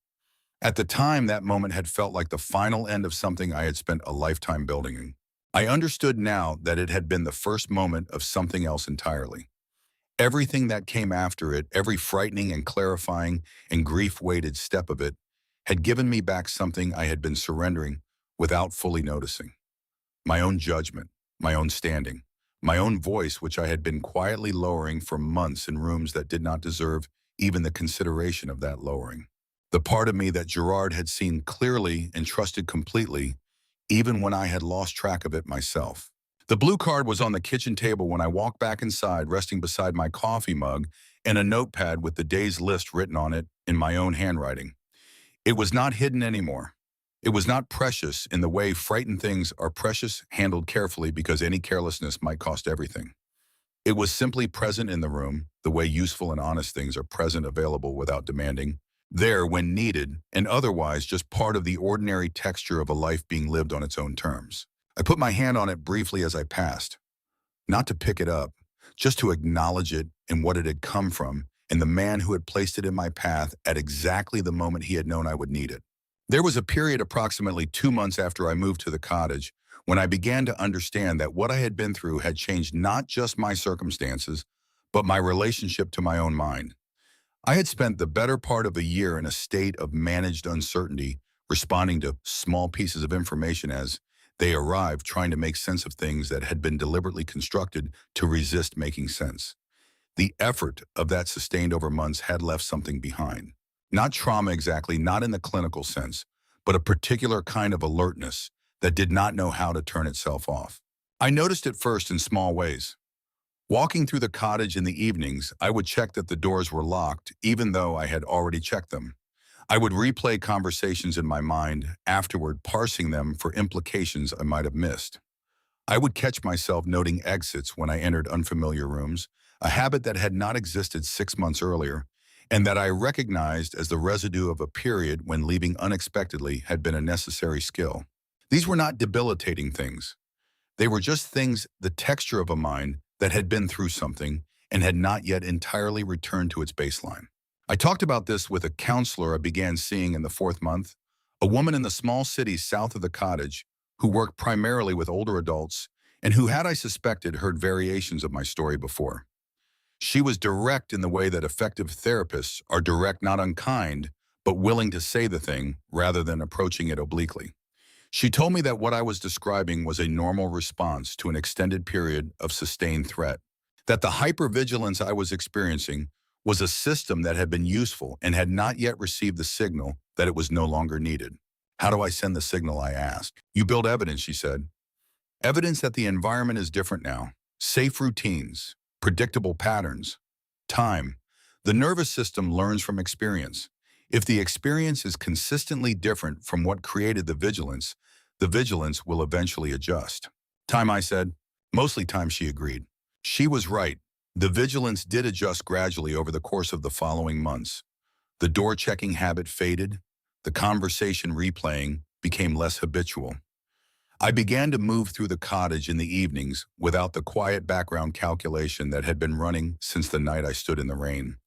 At the time, that moment had felt like the final end of something I had spent a lifetime building. I understood now that it had been the first moment of something else entirely. Everything that came after it, every frightening and clarifying and grief-weighted step of it, had given me back something I had been surrendering without fully noticing. My own judgment, my own standing, my own voice, which I had been quietly lowering for months in rooms that did not deserve even the consideration of that lowering. The part of me that Gerard had seen clearly and trusted completely, even when I had lost track of it myself. The blue card was on the kitchen table when I walked back inside, resting beside my coffee mug and a notepad with the day's list written on it in my own handwriting. It was not hidden anymore. It was not precious in the way frightened things are precious, handled carefully because any carelessness might cost everything. It was simply present in the room, the way useful and honest things are present, available without demanding, there when needed, and otherwise just part of the ordinary texture of a life being lived on its own terms. I put my hand on it briefly as I passed. not to pick it up, just to acknowledge it and what it had come from, and the man who had placed it in my path at exactly the moment he had known I would need it. There was a period approximately 2 months after I moved to the cottage when I began to understand that what I had been through had changed not just my circumstances, but my relationship to my own mind. I had spent the better part of a year in a state of managed uncertainty, responding to small pieces of information as they arrived, trying to make sense of things that had been deliberately constructed to resist making sense. The effort of that sustained over months had left something behind. Not trauma exactly, not in the clinical sense, but a particular kind of alertness that did not know how to turn itself off. I noticed it first in small ways. Walking through the cottage in the evenings, I would check that the doors were locked, even though I had already checked them. I would replay conversations in my mind, afterward parsing them for implications I might have missed. I would catch myself noting exits when I entered unfamiliar rooms, a habit that had not existed 6 months earlier, and that I recognized as the residue of a period when leaving unexpectedly had been a necessary skill. These were not debilitating things. They were just things, the texture of a mind that had been through something and had not yet entirely returned to its baseline. I talked about this with a counselor I began seeing in the 4th month, a woman in the small city south of the cottage who worked primarily with older adults and who, had I suspected, heard variations of my story before. She was direct in the way that effective therapists are direct, not unkind, but willing to say the thing rather than approaching it obliquely. She told me that what I was describing was a normal response to an extended period of sustained threat, that the hypervigilance I was experiencing was a system that had been useful and had not yet received the signal that it was no longer needed. How do I send the signal? I asked. You build evidence, she said. Evidence that the environment is different now. Safe routines, predictable patterns, time. The nervous system learns from experience. If the experience is consistently different from what created the vigilance will eventually adjust. Time, I said. Mostly time, she agreed. She was right. The vigilance did adjust gradually over the course of the following months. The door-checking habit faded. The conversation replaying became less habitual. I began to move through the cottage in the evenings without the quiet background calculation that had been running since the night I stood in the rain.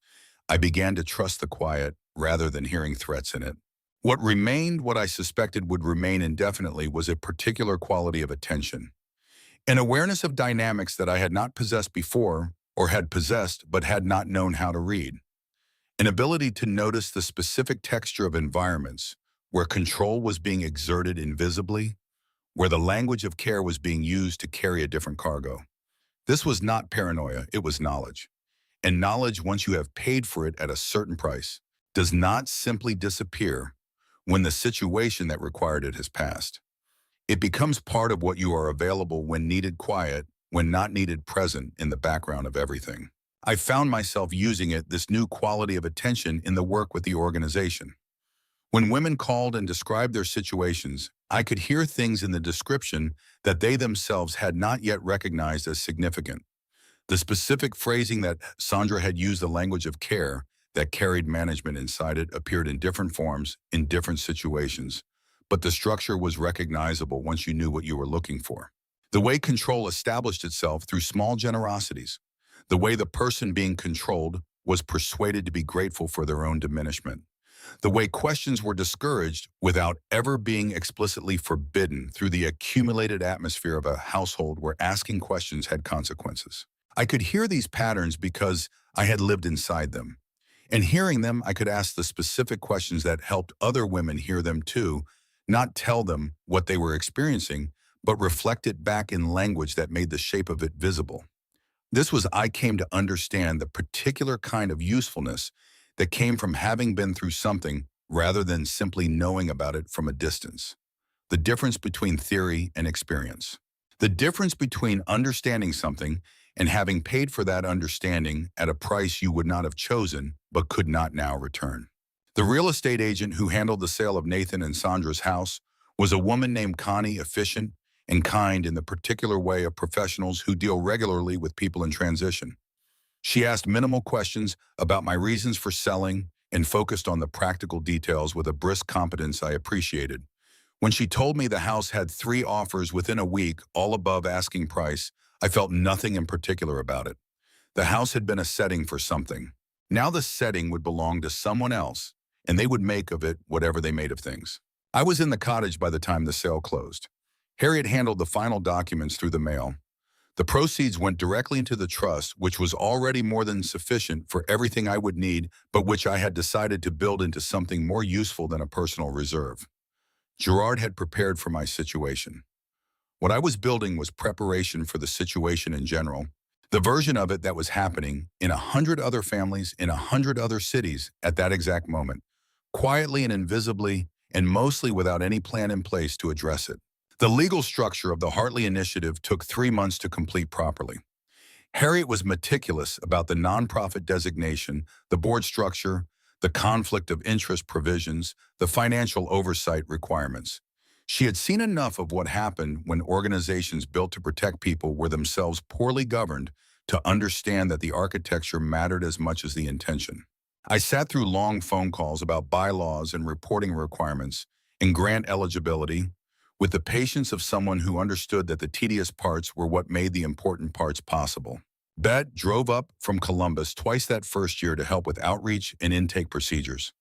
I began to trust the quiet rather than hearing threats in it. What remained, what I suspected would remain indefinitely, was a particular quality of attention. An awareness of dynamics that I had not possessed before, or had possessed but had not known how to read. An ability to notice the specific texture of environments where control was being exerted invisibly, where the language of care was being used to carry a different cargo. This was not paranoia, it was knowledge. And knowledge, once you have paid for it at a certain price, does not simply disappear when the situation that required it has passed. It becomes part of what you are available when needed quiet, when not needed present in the background of everything. I found myself using it, this new quality of attention, in the work with the organization. When women called and described their situations, I could hear things in the description that they themselves had not yet recognized as significant. The specific phrasing that Sandra had used, the language of care that carried management inside it, appeared in different forms, in different situations. But the structure was recognizable once you knew what you were looking for. The way control established itself through small generosities. The way the person being controlled was persuaded to be grateful for their own diminishment. The way questions were discouraged without ever being explicitly forbidden through the accumulated atmosphere of a household where asking questions had consequences. I could hear these patterns because I had lived inside them. And hearing them, I could ask the specific questions that helped other women hear them too, not tell them what they were experiencing, but reflect it back in language that made the shape of it visible. This was, I came to understand, the particular kind of usefulness that came from having been through something rather than simply knowing about it from a distance. The difference between theory and experience. The difference between understanding something and having paid for that understanding at a price you would not have chosen but could not now return. The real estate agent who handled the sale of Nathan and Sandra's house was a woman named Connie, efficient and kind in the particular way of professionals who deal regularly with people in transition. She asked minimal questions about my reasons for selling and focused on the practical details with a brisk competence I appreciated. When she told me the house had 3 offers within a week, all above asking price, I felt nothing in particular about it. The house had been a setting for something. Now the setting would belong to someone else, and they would make of it whatever they made of things. I was in the cottage by the time the sale closed. Harriet handled the final documents through the mail. The proceeds went directly into the trust, which was already more than sufficient for everything I would need, but which I had decided to build into something more useful than a personal reserve. Gerard had prepared for my situation. What I was building was preparation for the situation in general, the version of it that was happening in 100 other families in 100 other cities at that exact moment, quietly and invisibly, and mostly without any plan in place to address it. The legal structure of the Hartley Initiative took 3 months to complete properly. Harriet was meticulous about the nonprofit designation, the board structure, the conflict of interest provisions, the financial oversight requirements. She had seen enough of what happened when organizations built to protect people were themselves poorly governed to understand that the architecture mattered as much as the intention. I sat through long phone calls about bylaws and reporting requirements and grant eligibility with the patience of someone who understood that the tedious parts were what made the important parts possible. Bet drove up from Columbus twice that first year to help with outreach and intake procedures.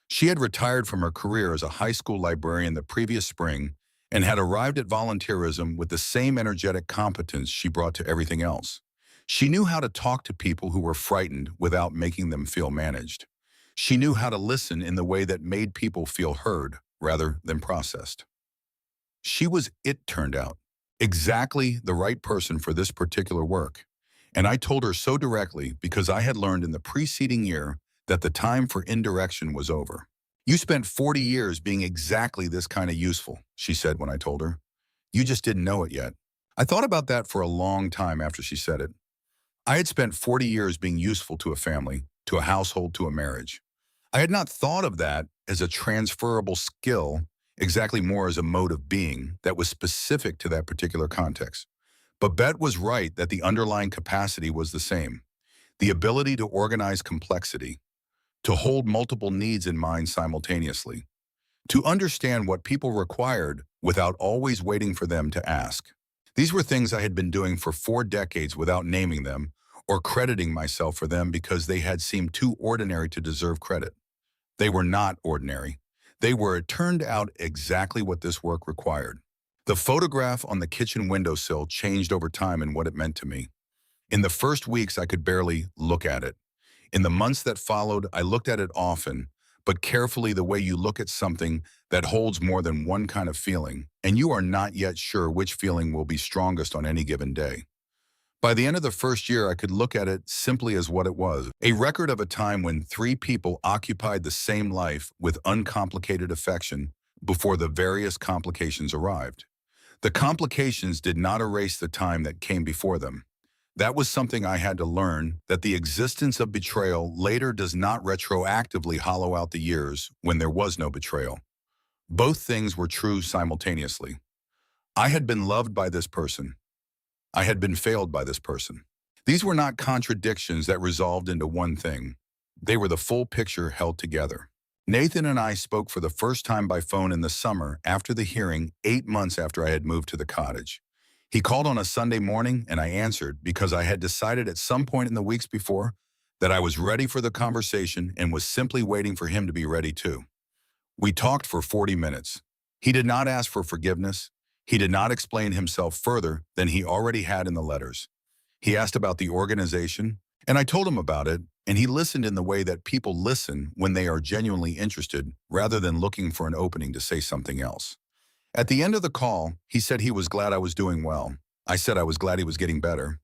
She had retired from her career as a high school librarian the previous spring and had arrived at volunteerism with the same energetic competence she brought to everything else. She knew how to talk to people who were frightened without making them feel managed. She knew how to listen in the way that made people feel heard rather than processed. She was, it turned out, exactly the right person for this particular work. And I told her so directly because I had learned in the preceding year that the time for indirection was over. You spent 40 years being exactly this kind of useful, she said when I told her. You just didn't know it yet. I thought about that for a long time after she said it. I had spent 40 years being useful to a family, to a household, to a marriage. I had not thought of that as a transferable skill, exactly more as a mode of being that was specific to that particular context. But Bet was right that the underlying capacity was the same. The ability to organize complexity, to hold multiple needs in mind simultaneously, to understand what people required without always waiting for them to ask. These were things I had been doing for 4 decades without naming them or crediting myself for them because they had seemed too ordinary to deserve credit. They were not ordinary. They were, it turned out, exactly what this work required. The photograph on the kitchen windowsill changed over time in what it meant to me. In the first weeks, I could barely look at it. In the months that followed, I looked at it often, but carefully the way you look at something that holds more than one kind of feeling, and you are not yet sure which feeling will be strongest on any given day. By the end of the first year, I could look at it simply as what it was, a record of a time when 3 people occupied the same life with uncomplicated affection before the various complications arrived. The complications did not erase the time that came before them. That was something I had to learn, that the existence of betrayal later does not retroactively hollow out the years when there was no betrayal. Both things were true simultaneously. I had been loved by this person. I had been failed by this person. These were not contradictions that resolved into one thing. They were the full picture held together. Nathan and I spoke for the first time by phone in the summer after the hearing, 8 months after I had moved to the cottage. He called on a Sunday morning and I answered because I had decided at some point in the weeks before that I was ready for the conversation and was simply waiting for him to be ready too. We talked for 40 minutes. He did not ask for forgiveness. He did not explain himself further than he already had in the letters. He asked about the organization, and I told him about it, and he listened in the way that people listen when they are genuinely interested rather than looking for an opening to say something else. At the end of the call, he said he was glad I was doing well. I said I was glad he was getting better.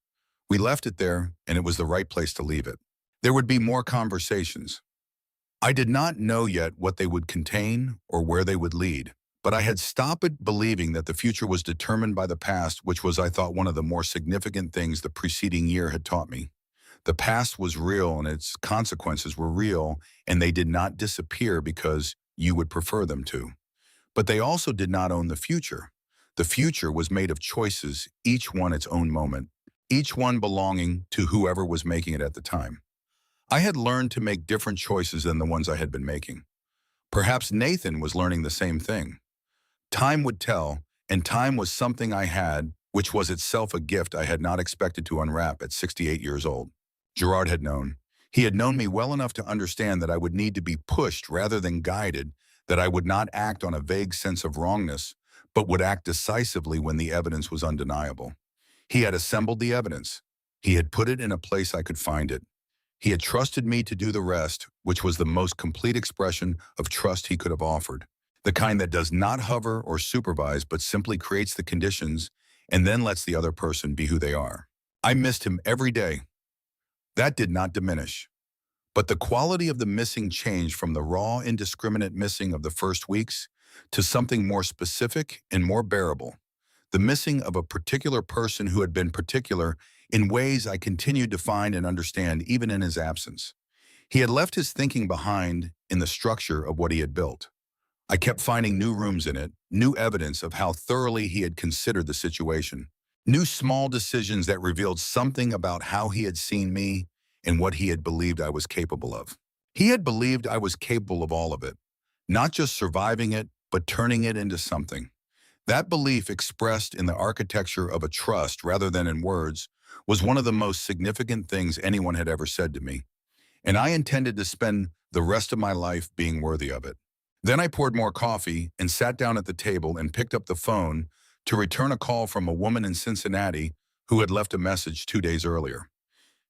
We left it there, and it was the right place to leave it. There would be more conversations. I did not know yet what they would contain or where they would lead, but I had stopped believing that the future was determined by the past, which was, I thought, one of the more significant things the preceding year had taught me. The past was real and its consequences were real, and they did not disappear because you would prefer them to. But they also did not own the future. The future was made of choices, each one its own moment, each one belonging to whoever was making it at the time. I had learned to make different choices than the ones I had been making. Perhaps Nathan was learning the same thing. Time would tell, and time was something I had which was itself a gift I had not expected to unwrap at 68 years old. Gerard had known. He had known me well enough to understand that I would need to be pushed rather than guided, that I would not act on a vague sense of wrongness, but would act decisively when the evidence was undeniable. He had assembled the evidence. He had put it in a place I could find it. He had trusted me to do the rest, which was the most complete expression of trust he could have offered. The kind that does not hover or supervise, but simply creates the conditions and then lets the other person be who they are. I missed him every day. That did not diminish. But the quality of the missing changed from the raw, indiscriminate missing of the first weeks to something more specific and more bearable. The missing of a particular person who had been particular in ways I continued to find and understand even in his absence. He had left his thinking behind in the structure of what he had built. I kept finding new rooms in it, new evidence of how thoroughly he had considered the situation, new small decisions that revealed something about how he had seen me and what he had believed I was capable of. He had believed I was capable of all of it, not just surviving it, but turning it into something. That belief, expressed in the architecture of a trust rather than in words, was one of the most significant things anyone had ever said to me, and I intended to spend the rest of my life being worthy of it. Then I poured more coffee and sat down at the table and picked up the phone to return a call from a woman in Cincinnati who had left a message 2 days earlier.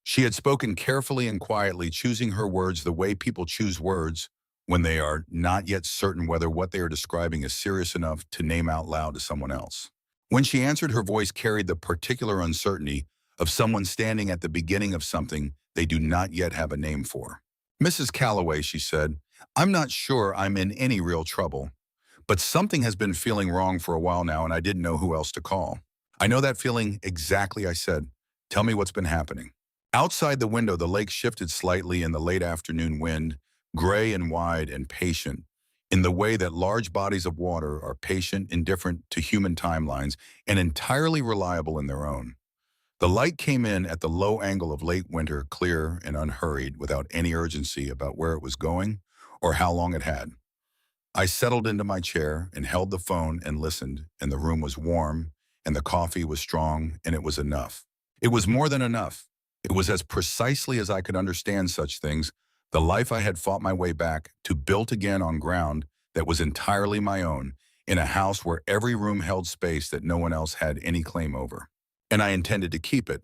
She had spoken carefully and quietly, choosing her words the way people choose words when they are not yet certain whether what they are describing is serious enough to name out loud to someone else. When she answered, her voice carried the particular uncertainty of someone standing at the beginning of something they do not yet have a name for. "Mrs. Calloway," she said, "I'm not sure I'm in any real trouble, but something has been feeling wrong for a while now and I didn't know who else to call." "I know that feeling exactly," I said. "Tell me what's been happening." Outside the window, the lake shifted slightly in the late afternoon wind, gray and wide and patient, in the way that large bodies of water are patient, indifferent to human timelines, and entirely reliable in their own. The light came in at the low angle of late winter, clear and unhurried, without any urgency about where it was going or how long it had. I settled into my chair and held the phone and listened, and the room was warm, and the coffee was strong, and it was enough. It was more than enough. It was as precisely as I could understand such things, the life I had fought my way back to, built again on ground that was entirely my own, in a house where every room held space that no one else had any claim over. And I intended to keep it.